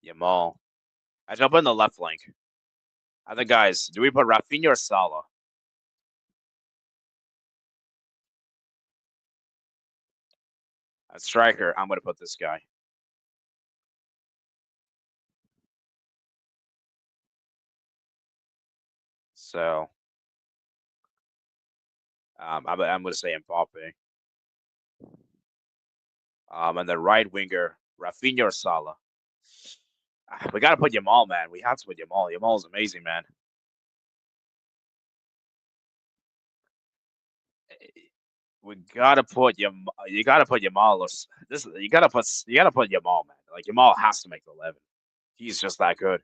Yamal. I jump in the left flank. I think, guys, do we put Rafinha or Salah? At striker, I'm gonna put this guy. So, I'm gonna say Mbappe. And then right winger, Rafinha or Salah. We gotta put Yamal, man. We have to put Yamal. Yamal is amazing, man. We gotta put Yamal. You gotta put Yamal. This you gotta put Yamal, man. Like Yamal has to make the 11. He's just that good,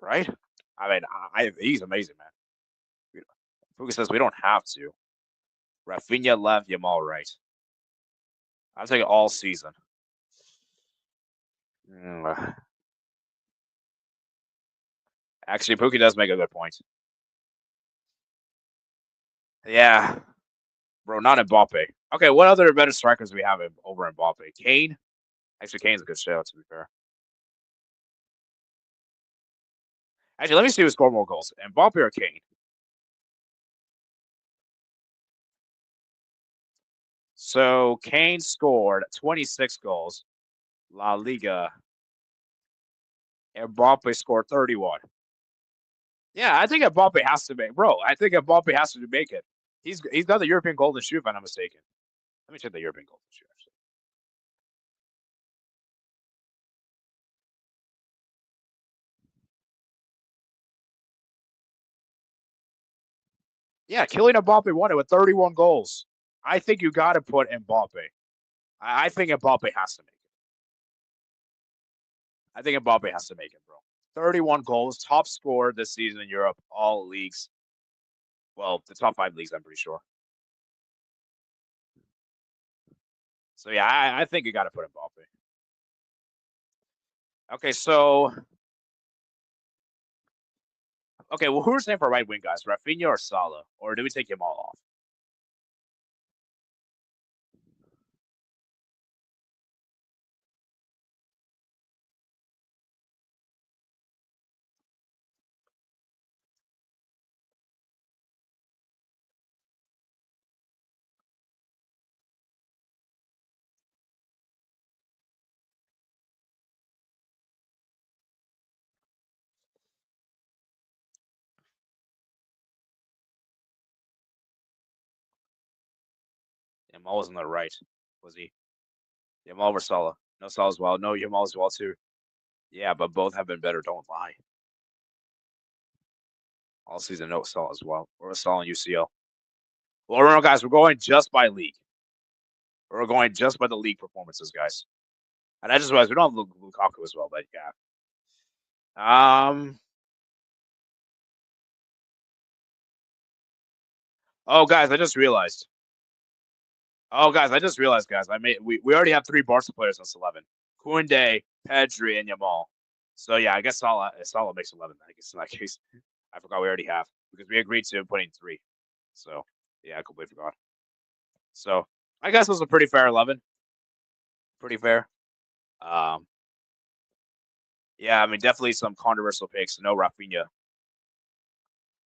right? I mean, he's amazing, man. Fuka says we don't have to. Rafinha left, Yamal right. I'll take it all season. Mm, Actually, Pookie does make a good point. Yeah, bro, not Mbappe. Okay, what other better strikers do we have over Mbappe? Kane? Actually, Kane's a good shout, to be fair. Actually, let me see who scored more goals, Mbappe or Kane. So Kane scored 26 goals. La Liga. Mbappe scored 31. Yeah, I think Mbappe has to make, bro. I think Mbappe has to make it. He's got the European Golden Shoe, if I'm not mistaken. Let me check the European Golden Shoe. Actually, yeah, Kylian Mbappe won it with 31 goals. I think you got to put Mbappe. I think Mbappe has to make it. I think Mbappe has to make it, bro. 31 goals, top scorer this season in Europe, all leagues. Well, the top 5 leagues, I'm pretty sure. So yeah, I think you got to put Mbappe. Okay, so okay, well, who's name for right wing guys? Rafinha or Salah, or do we take him all off? Yamal was on the right, was he? Yamal or Salah? No, Salah as well. No, Yamal as well too. Yeah, but both have been better. Don't lie. All season, no Salah as well, or Salah in UCL. Well, remember, guys, we're going just by league. We're going just by the league performances, guys. And I just realized we don't have Lukaku as well, but yeah. Oh, guys, I just realized. Oh, guys, I just realized, guys. We already have 3 Barca players on 11: Koundé, Pedri, and Yamal. So yeah, I guess Salah makes 11. I guess in that case, I forgot we already have because we agreed to putting 3. So yeah, I completely forgot. So I guess it was a pretty fair 11. Pretty fair. Um, yeah, I mean definitely some controversial picks. No Rafinha,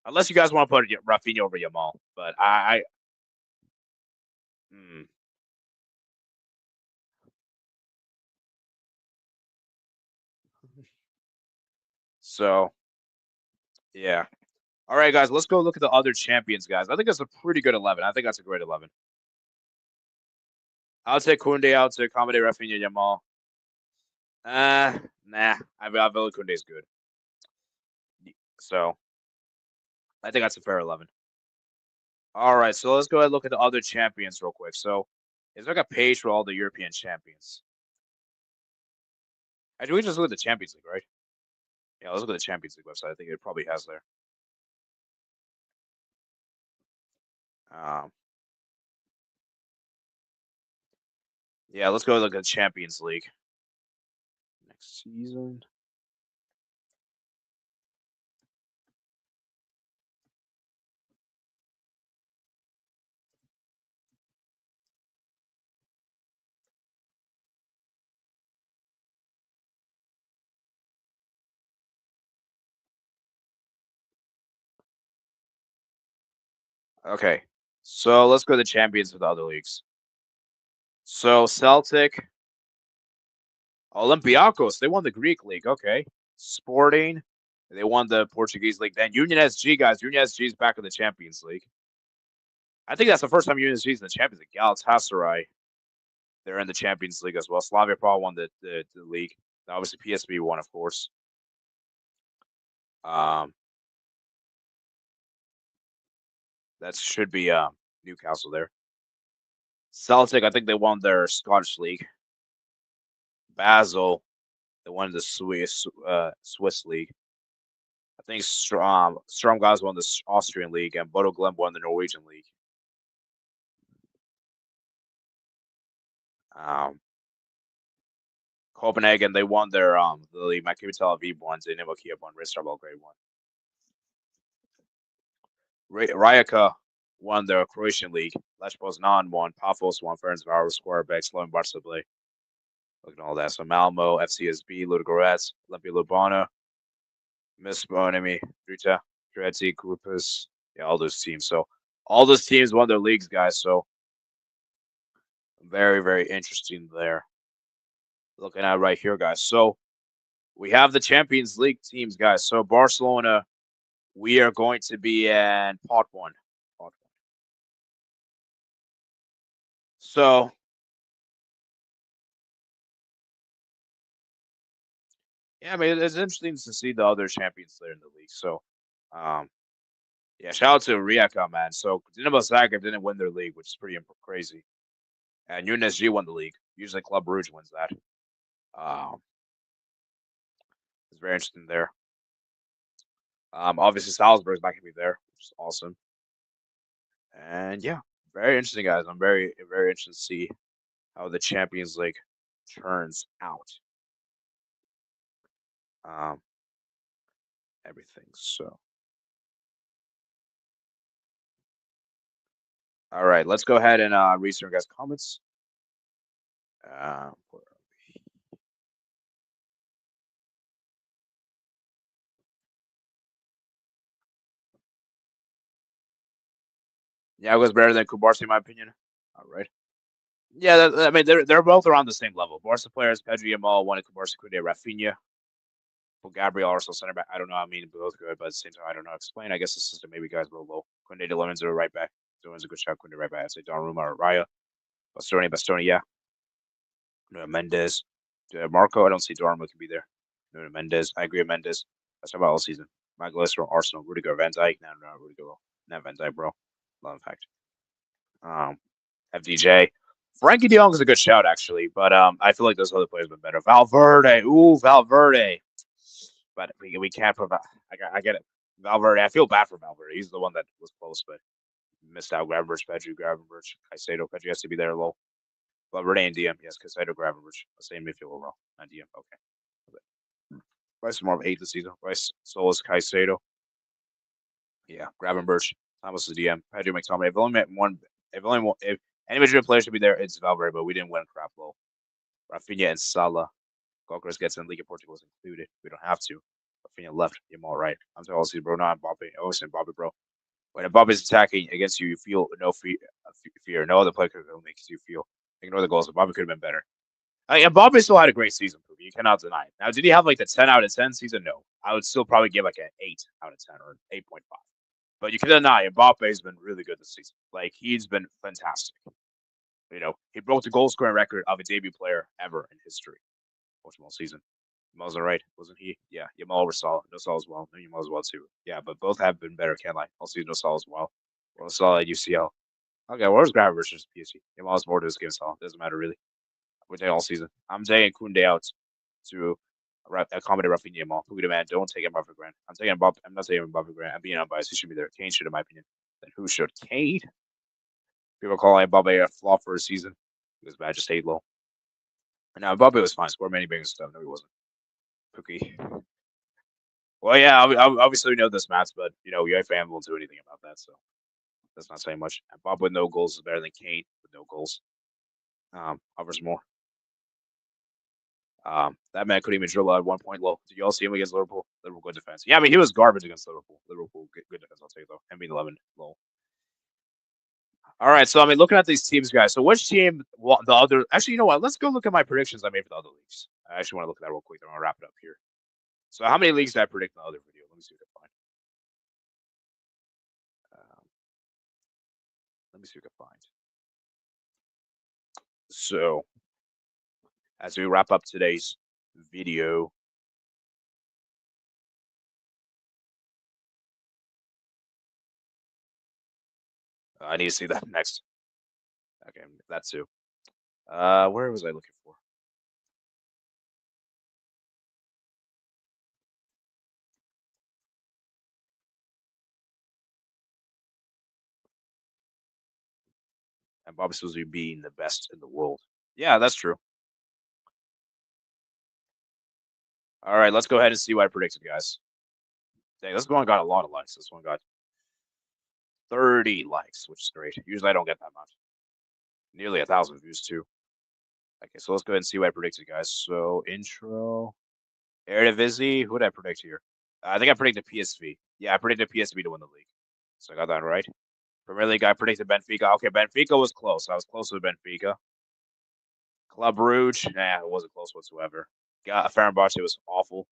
unless you guys want to put Rafinha over Yamal. But hmm. So yeah. All right, guys, let's go look at the other champions, guys. I think that's a pretty good 11. I think that's a great 11. I'll take Koundé out to accommodate Rafinha Yamal. Nah. I feel like Koundé's good. So I think that's a fair 11. All right, so let's go ahead and look at the other champions real quick. So it's like a page for all the European champions. Actually, we just look at the Champions League, right? Yeah, let's look at the Champions League website. I think it probably has there. Um, yeah, let's go look at the Champions League next season. Okay, so let's go to the champions of the other leagues. So Celtic, Olympiacos, they won the Greek league. Okay, Sporting, they won the Portuguese league. Then Union SG, guys, Union SG is back in the Champions League. I think that's the first time Union SG is in the Champions League. Galatasaray, they're in the Champions League as well. Slavia Prague won the league. Obviously, PSV won, of course. Um, that should be Newcastle there. Celtic, I think they won their Scottish league. Basel, they won the Swiss league. I think Strom Guys won the Austrian league, and Bodo Glimt won the Norwegian league. Um, Copenhagen, they won their the league. Maccabi Tel Aviv won. Dinamo Kiev won. Ristar Belgrade won. Rijeka won their Croatian league. Lech Poznan won. Pafos won. Ferencváros, Squarebek, Slovan Barcelona. Look at all that. So Malmo, FCSB, Ludogorets, Olimpia Ljubljana, Misponemi, Drita, Treti, Grupus. Yeah, all those teams. So all those teams won their leagues, guys. So very, very interesting there. Looking at right here, guys. So we have the Champions League teams, guys. So Barcelona, we are going to be in pot one. Pot one. So yeah, I mean it's interesting to see the other champions there in the league. So um yeah, shout out to Rijeka, man. So Dinamo Zagreb didn't win their league, which is pretty crazy. And UNSG won the league. Usually Club Brugge wins that. Um it's very interesting there. Obviously Salzburg's not gonna be there, which is awesome. And yeah, very interesting, guys. I'm very interested to see how the Champions League turns out. Um, everything. So, all right, let's go ahead and read some guys' comments. Uh, yeah, it was better than Kubarsi, in my opinion. All right. Yeah, I mean they're both around the same level. Barca players, Pedri, Yamal, one at Kubarsi, Kunde, Rafinha, well, Gabriel, also center back. I don't know. I mean, both good, but at the same time, I don't know how to explain. I guess the system maybe guys were low. Kunde de Lemons are right back. Doing's a good shot. Kunde right back. I'd say Donnarumma or Raya. Bastoni, yeah. Mendes, Marco. I don't see Donnarumma can be there. Mendes. I agree with Mendes. That's about all season. Magalhaes from Arsenal. Rudiger, Van Dijk. No, Rudiger. Not Van Dijk, bro. Love fact. Um, FDJ. Frankie De Jong is a good shout, actually, but I feel like those other players have been better. Valverde. Ooh, Valverde. But we can't provide. I get it. Valverde. I feel bad for Valverde. He's the one that was close, but missed out. Gravenberch, Gravenberch, Caicedo. Pedri has to be there low. Valverde and DM. Yes, Caicedo, Gravenberch. Same midfield overall. Not DM. Okay. Rice is more of 8 this season. Rice, Solis, Caicedo. Yeah, Gravenberch. Thomas is DM. Pedri, McTominay. If any Madrid player should be there, it's Valverde, but we didn't win crap low. Rafinha and Salah. Gokras gets in Liga Portugal is included. We don't have to. Rafinha left. Yamal right. I'm telling you, bro. Not Mbappe. I always say Mbappe, bro. When Mbappe's attacking against you, you feel no fear. No other player makes you feel. Ignore the goals. Mbappe could have been better. Mbappe still had a great season. You cannot deny it. Now, did he have like the 10 out of 10 season? No. I would still probably give like an 8 out of 10 or an 8.5. But you can deny Mbappe has been really good this season. Like he's been fantastic. You know, he broke the goal scoring record of a debut player ever in history. Ultimate season. Yamal's all right, wasn't he? Yeah, Yamal over Salah. No Salah as well. No Yamal as well too. Yeah, but both have been better. Can't lie. I'll see no Salah as well. Well, Salah at UCL. Okay, where's Grab versus PSG? Yamal's more to this game. Salah doesn't matter really. We're taking all season. I'm taking Kunde out to accommodate Rafinha Yamal. Who the man? Don't take Mbappe for granted. I'm not taking Mbappe for granted. I'm being unbiased. He should be there. Kane should, in my opinion. Then who should? Kane. People calling Mbappe a flop for a season because bad just stayed low. And now Mbappe was fine. Scored many big stuff. No, he wasn't. Pookie. Well, yeah, obviously we know this maths, but you know, UEFA won't do anything about that, so that's not saying much. And Bob with no goals is better than Kane with no goals. Offers more. That man couldn't even dribble at 1 point low. Did you all see him against Liverpool? Liverpool good defense. Yeah, I mean he was garbage against Liverpool. Liverpool good defense. I'll take it though. And being 11 low. All right, so I mean, looking at these teams, guys. So which team? Well, the other. Actually, you know what? Let's go look at my predictions I made for the other leagues. I actually want to look at that real quick. Then I'll wrap it up here. So how many leagues did I predict in the other video? Let me see if I can find. Um, let me see if I can find. So as we wrap up today's video, I need to see that next. Okay, that too. Where was I looking for? And Bob's supposed to be being the best in the world. Yeah, that's true. All right, let's go ahead and see what I predicted, guys. Dang, this one got a lot of likes. This one got 30 likes, which is great. Usually I don't get that much. Nearly 1,000 views too. Okay, so let's go ahead and see what I predicted, guys. So intro, Eredivisie. Who did I predict here? I think I predicted PSV. Yeah, I predicted PSV to win the league. So I got that right. Premier League, I predicted Benfica. Okay, Benfica was close. I was close with Benfica. Club Rouge, nah, it wasn't close whatsoever. Got Fenerbahce was awful.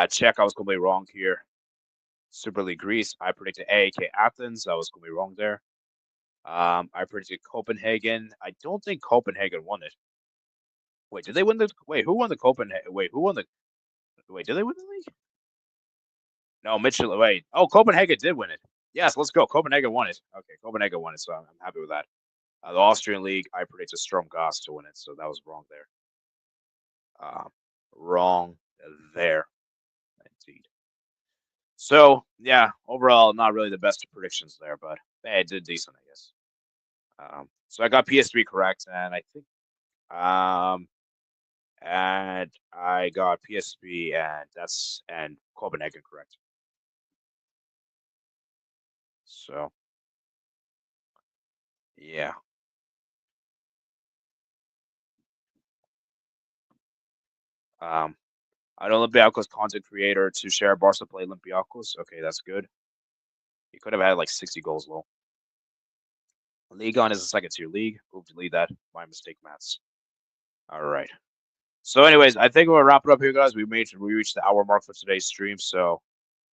Czech, I was completely wrong here. Super League Greece, I predicted AAK Athens. I was completely wrong there. I predicted Copenhagen. I don't think Copenhagen won it. Wait, did they win the? Wait, who won the Copenhagen? Wait, who won the? Wait, did they win the league? No, Mitchell. Wait. Oh, Copenhagen did win it. Yes, let's go. Copenhagen won it. Okay, Copenhagen won it, so I'm happy with that. The Austrian league, I predicted Strom Graz to win it, so that was wrong there. Wrong there, indeed. So yeah, overall, not really the best predictions there, but hey, I did decent, I guess. So I got PS3 correct, and I think and I got PSV and Copenhagen correct. So yeah. Um, an Olympiacos content creator to share Barca play Olympiacos. Okay, that's good. He could have had like 60 goals low. Ligue on is a second tier league. Oops, delete that. My mistake, Mats. All right. So, anyways, I think we'll wrap it up here, guys. We reached the hour mark for today's stream. So,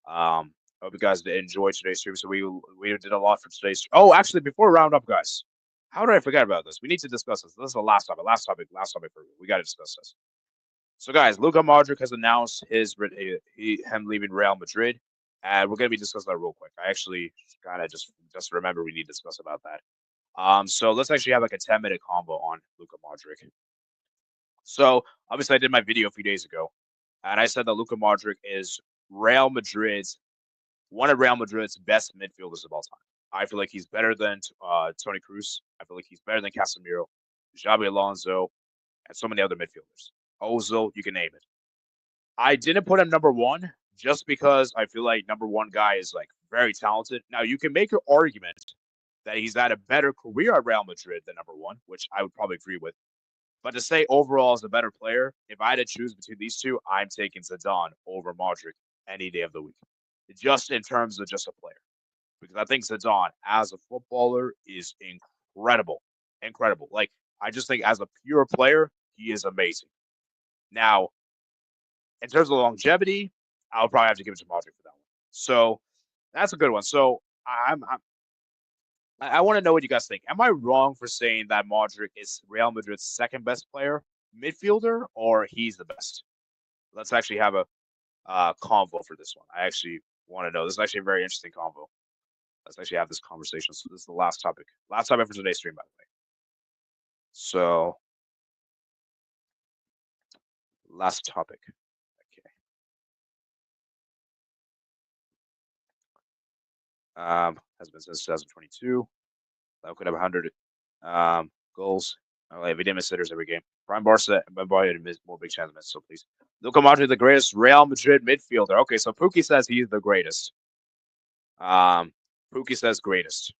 hope you guys did enjoy today's stream. So we did a lot for today's. Oh, actually, before we round up, guys, how did I forget about this? We need to discuss this. This is the last topic. Last topic. We got to discuss this. So, guys, Luka Modric has announced him leaving Real Madrid, and we're gonna be discussing that real quick. I actually kind of just remember we need to discuss about that. So let's actually have like a 10-minute combo on Luka Modric. So obviously, I did my video a few days ago, and I said that Luka Modric is one of Real Madrid's best midfielders of all time. I feel like he's better than Tony Cruz. I feel like he's better than Casemiro, Xabi Alonso, and so many other midfielders. Ozil, you can name it. I didn't put him number one just because I feel like number one guy is like very talented. Now you can make your argument that he's had a better career at Real Madrid than number one, which I would probably agree with. But to say overall is a better player, if I had to choose between these two, I'm taking Zidane over Modric any day of the week, just in terms of just a player. Because I think Zidane, as a footballer, is incredible. Incredible. Like, I just think as a pure player, he is amazing. Now, in terms of longevity, I'll probably have to give it to Modric for that one. So that's a good one. So I want to know what you guys think. Am I wrong for saying that Modric is Real Madrid's second best player, midfielder, or he's the best? Let's actually have a convo for this one. I actually want to know. This is actually a very interesting convo. Let's actually have this conversation. So this is the last topic. Last topic for today's stream, by the way. So last topic. Okay. Has been since 2022. That could have 100 goals. Like, we didn't miss sitters every game. Prime Barca, but boy, had more big chance to miss. So please, Luka Modric, the greatest Real Madrid midfielder. Okay, so Pookie says he's the greatest. Pookie says greatest.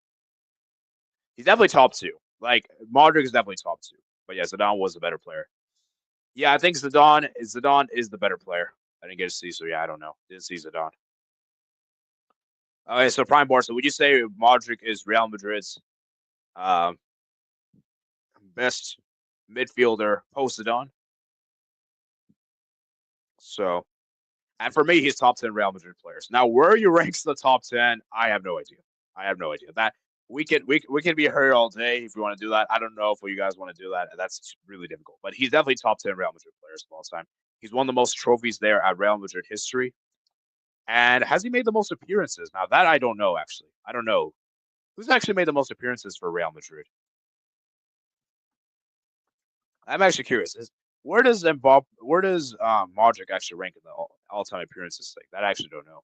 He's definitely top two. Like, Modric is definitely top two. But yeah, Zidane was the better player. Yeah, I think Zidane is the better player. I didn't get to see, so yeah, I don't know. Didn't see Zidane. Okay, so Prime Barca. Would you say Modric is Real Madrid's um, best midfielder post Zidane? So, and for me, he's top 10 Real Madrid players. Now, where he ranks the top 10, I have no idea. I have no idea. That we can be here all day if we want to do that. I don't know if you guys want to do that. That's really difficult. But he's definitely top 10 Real Madrid players of all time. He's won the most trophies there at Real Madrid history. And has he made the most appearances? Now that I don't know actually. I don't know. Who's actually made the most appearances for Real Madrid? I'm actually curious. Where does Modric actually rank in the all-time appearances thing? That I actually don't know.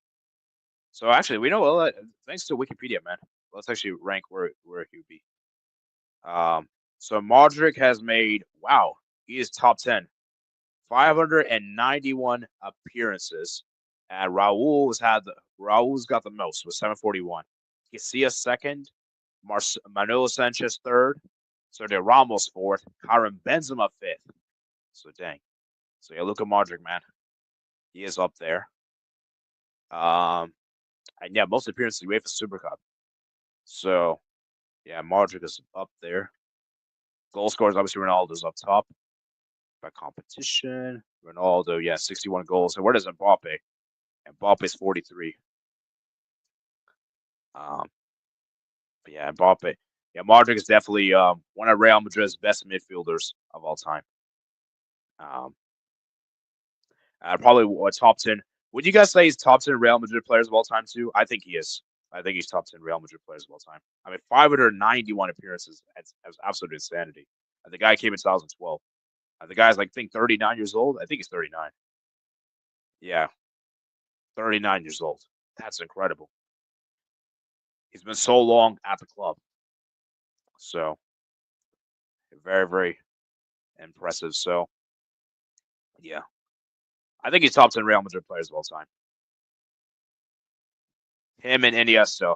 So actually, we know thanks to Wikipedia, man. Let's actually rank where he would be. So Modric has made, wow, he is top 10, 591 appearances. And Raul's got the most with 741. Casillas second, Manolo Sanchez third, Sergio Ramos fourth, Karim Benzema fifth. So dang. So yeah, Luka Modric, man, he is up there. And yeah, most appearances in UEFA Super Cup. So yeah, Modric is up there. Goal scorers, obviously Ronaldo's up top by competition. Ronaldo, yeah, 61 goals. And where does Mbappe? Mbappe's 43. Um, but yeah, Mbappe. Yeah, Modric is definitely one of Real Madrid's best midfielders of all time. Um, probably a top 10. Would you guys say he's top 10 Real Madrid players of all time too? I think he is. I think he's top 10 Real Madrid players of all time. I mean, 591 appearances. That's absolute insanity. And the guy came in 2012. The guy's like, I think 39 years old. I think he's 39. Yeah, 39 years old. That's incredible. He's been so long at the club. So, very, very impressive. So, yeah. I think he's top 10 Real Madrid players of all time. Him and Iniesta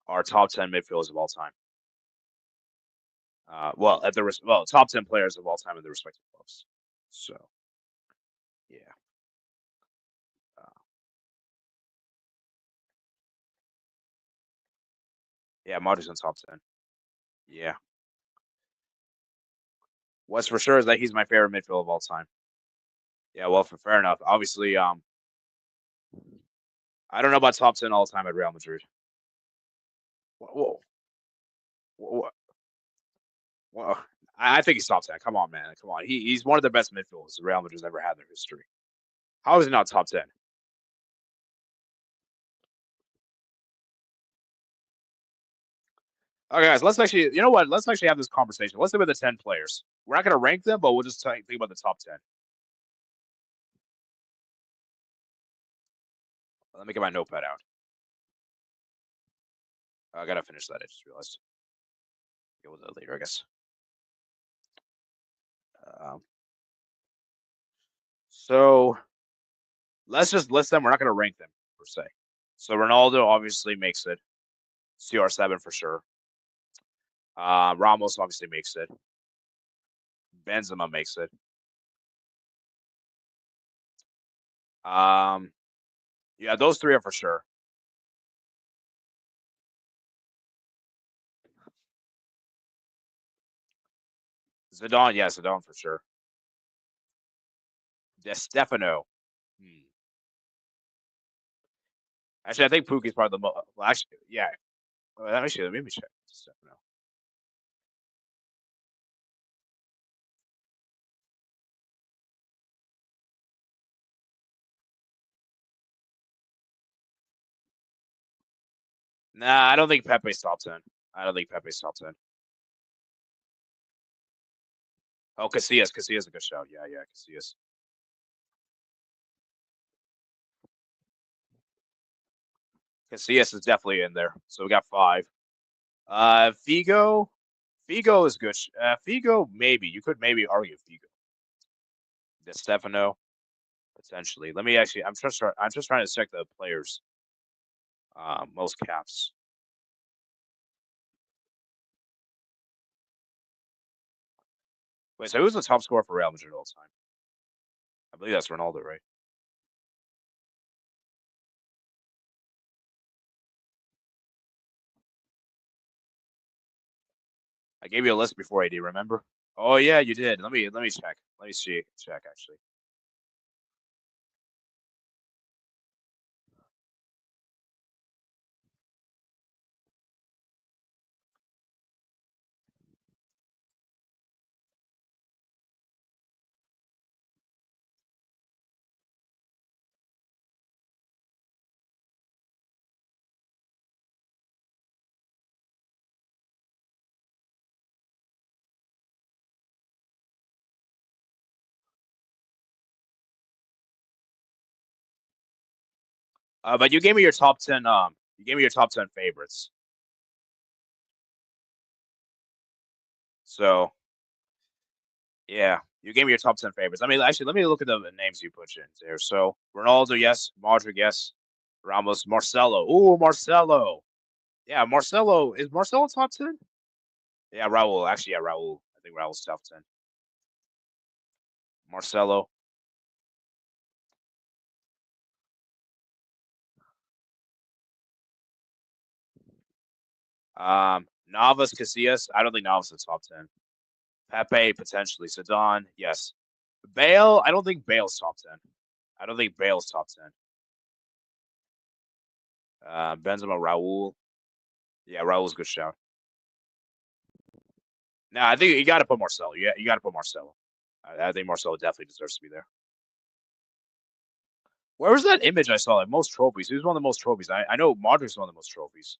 are top 10 midfielders of all time. Top 10 players of all time in their respective clubs. So, yeah. Uh, yeah, Modric's in top 10. Yeah. What's for sure is that he's my favorite midfielder of all time. Yeah, well, fair enough. Obviously, I don't know about top 10 all time at Real Madrid. Whoa, whoa, whoa. I think he's top 10. Come on, man. Come on. He's one of the best midfielders Real Madrid's ever had in their history. How is he not top 10? Okay, guys, let's actually, you know what? Let's actually have this conversation. Let's think about the 10 players. We're not going to rank them, but we'll just think about the top 10. Let me get my notepad out. I got to finish that. I just realized. Deal with that later, I guess. Um, so let's just list them. We're not going to rank them per se. So Ronaldo obviously makes it. CR7 for sure. Ramos obviously makes it. Benzema makes it. Yeah, those three are for sure. Zidane, yeah, Zidane for sure. De Stefano. Actually, I think Pookie's probably the most. Well, actually, yeah. Actually, let me check. Stefano. Nah, I don't think Pepe's top 10. I don't think Pepe's top 10. Oh, Casillas. Casillas is a good shout. Yeah, Casillas. Casillas is definitely in there. So we got 5. Figo. Figo is good. Figo, maybe. You could maybe argue Figo. De Stefano, potentially. Let me actually. I'm just trying to check the players. Most caps. Wait, so who's the top scorer for Real Madrid all time? I believe that's Ronaldo, right? I gave you a list before, AD. Remember? Oh yeah, you did. Let me check. Let me see. Check actually. But you gave me your top 10. You gave me your top 10 favorites. So yeah, you gave me your top 10 favorites. I mean, actually, let me look at the names you put in there. So Ronaldo, yes. Modric, yes. Ramos, Marcelo. Ooh, Marcelo. Yeah, Marcelo. Is Marcelo top 10? Yeah, Raul. Actually, yeah, Raul. I think Raul's top 10. Marcelo. Navas, Casillas. I don't think Navas is top 10. Pepe, potentially. Zidane, yes. Bale, I don't think Bale's top 10. I don't think Bale's top 10. Benzema, Raul. Yeah, Raul's a good shout. No, I think you got to put Marcelo. Yeah, you got to put Marcelo. I think Marcelo definitely deserves to be there. Where was that image I saw? Like most trophies. Who's one of the most trophies? I know Modric's one of the most trophies.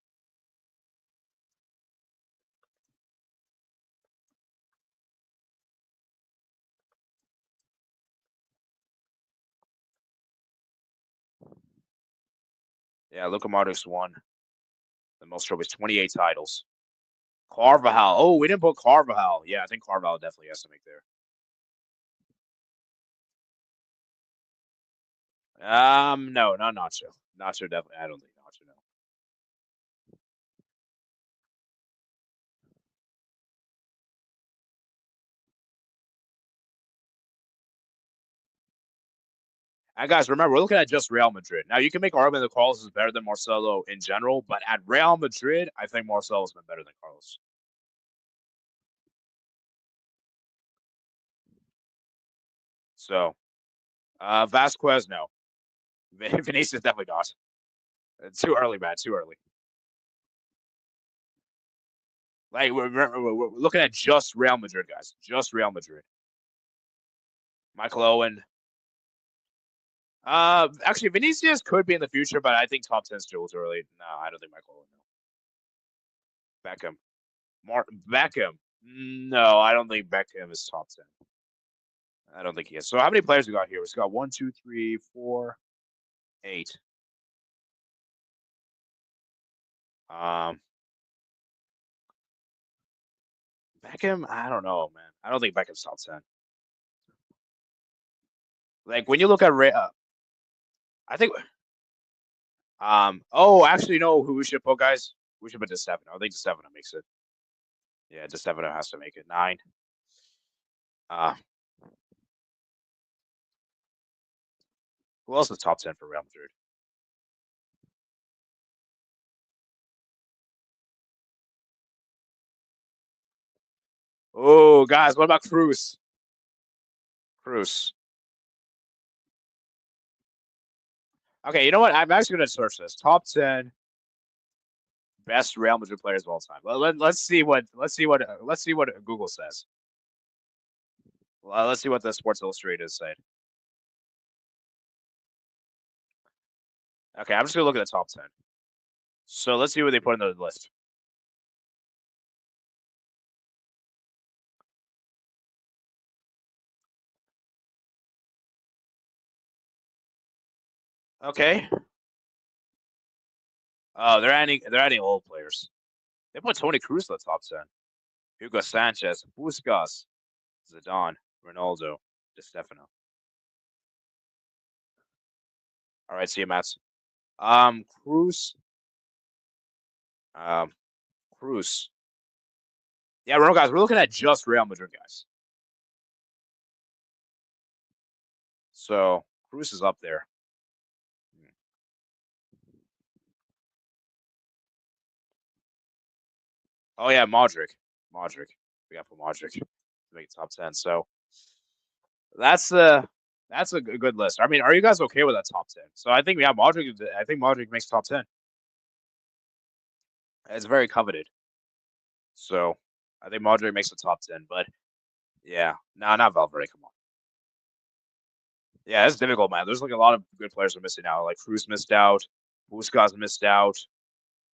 Yeah, Luka Modric's won the most trophies, 28 titles. Carvajal. Oh, we didn't put Carvajal. Yeah, I think Carvajal definitely has to make there. No, not Nacho. Nacho definitely. I don't think Nacho. No. And guys, remember, we're looking at just Real Madrid. Now, you can make argument that Carlos is better than Marcelo in general, but at Real Madrid, I think Marcelo's been better than Carlos. So, Vasquez, no. Vinicius definitely not. It's too early, man. Too early. Like we're looking at just Real Madrid, guys. Just Real Madrid. Michael Owen. Actually, Vinicius could be in the future, but I think top 10 still too early. No, I don't think Michael Owen. No. Beckham. Beckham. No, I don't think Beckham is top 10. I don't think he is. So how many players we got here? We've got 1, 2, 3, 4, 8. Um, Beckham. I don't know, man. I don't think Beckham's top 10. Like when you look at I think. Oh, actually, no. Who we should put, guys? We should put DeStefano. I think DeStefano makes it. Yeah, DeStefano has to make it 9. Uh, who else is top 10 for Real Madrid? Oh, guys, what about Cruz? Cruz. Okay, you know what? I'm actually going to search this. Top 10 best Real Madrid players of all time. Well, let's see what Google says. Well, let's see what the Sports Illustrated is saying. Okay, I'm just going to look at the top 10. So let's see what they put in the list. Okay. Oh, they're adding old players. They put Tony Cruz in the top 10. Hugo Sanchez, Busquets, Zidane, Ronaldo, DeStefano. All right, see you, Mats. Cruz. Um, Cruz. Yeah, remember, guys, we're looking at just Real Madrid, guys. So Cruz is up there. Oh yeah, Modric. Modric. We got to put Modric to make top 10. So that's a good list. I mean, are you guys okay with that top 10? So I think Modric. I think Modric makes top 10. It's very coveted. So I think Modric makes the top 10. But yeah, no, not Valverde. Come on. Yeah, it's difficult, man. There's like a lot of good players are missing out. Like Cruz missed out. Busquets missed out.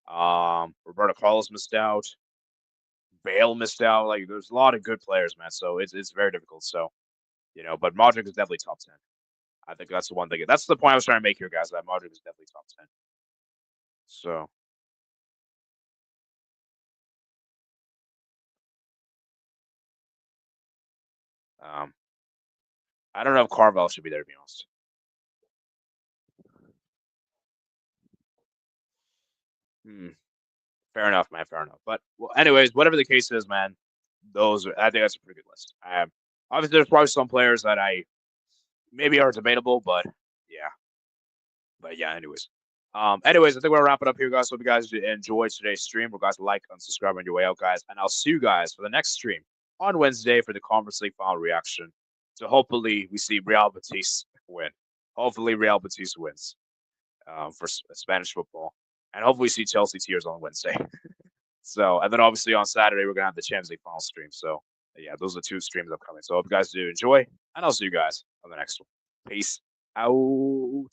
Roberto Carlos missed out. Bale missed out. Like there's a lot of good players, man. So it's very difficult. So but Modric is definitely top 10. I think that's the one thing. That's the point I was trying to make here, guys. That Modric is definitely top 10. So I don't know if Carvel should be there, to be honest. Fair enough, man. Fair enough. But well, anyways, whatever the case is, man, I think that's a pretty good list. Obviously, there's probably some players that I maybe are debatable, but yeah. But yeah, anyways, I think we're gonna wrap it up here, guys. Hope you guys enjoyed today's stream. We're guys like and subscribe on your way out, guys. And I'll see you guys for the next stream on Wednesday for the Conference League final reaction. So hopefully we see Real Betis win. Hopefully Real Betis wins for Spanish football, and hopefully we see Chelsea tears on Wednesday. So and then obviously on Saturday we're gonna have the Champions League final stream. So yeah, those are the 2 streams upcoming. So I hope you guys do enjoy, and I'll see you guys on the next one. Peace out.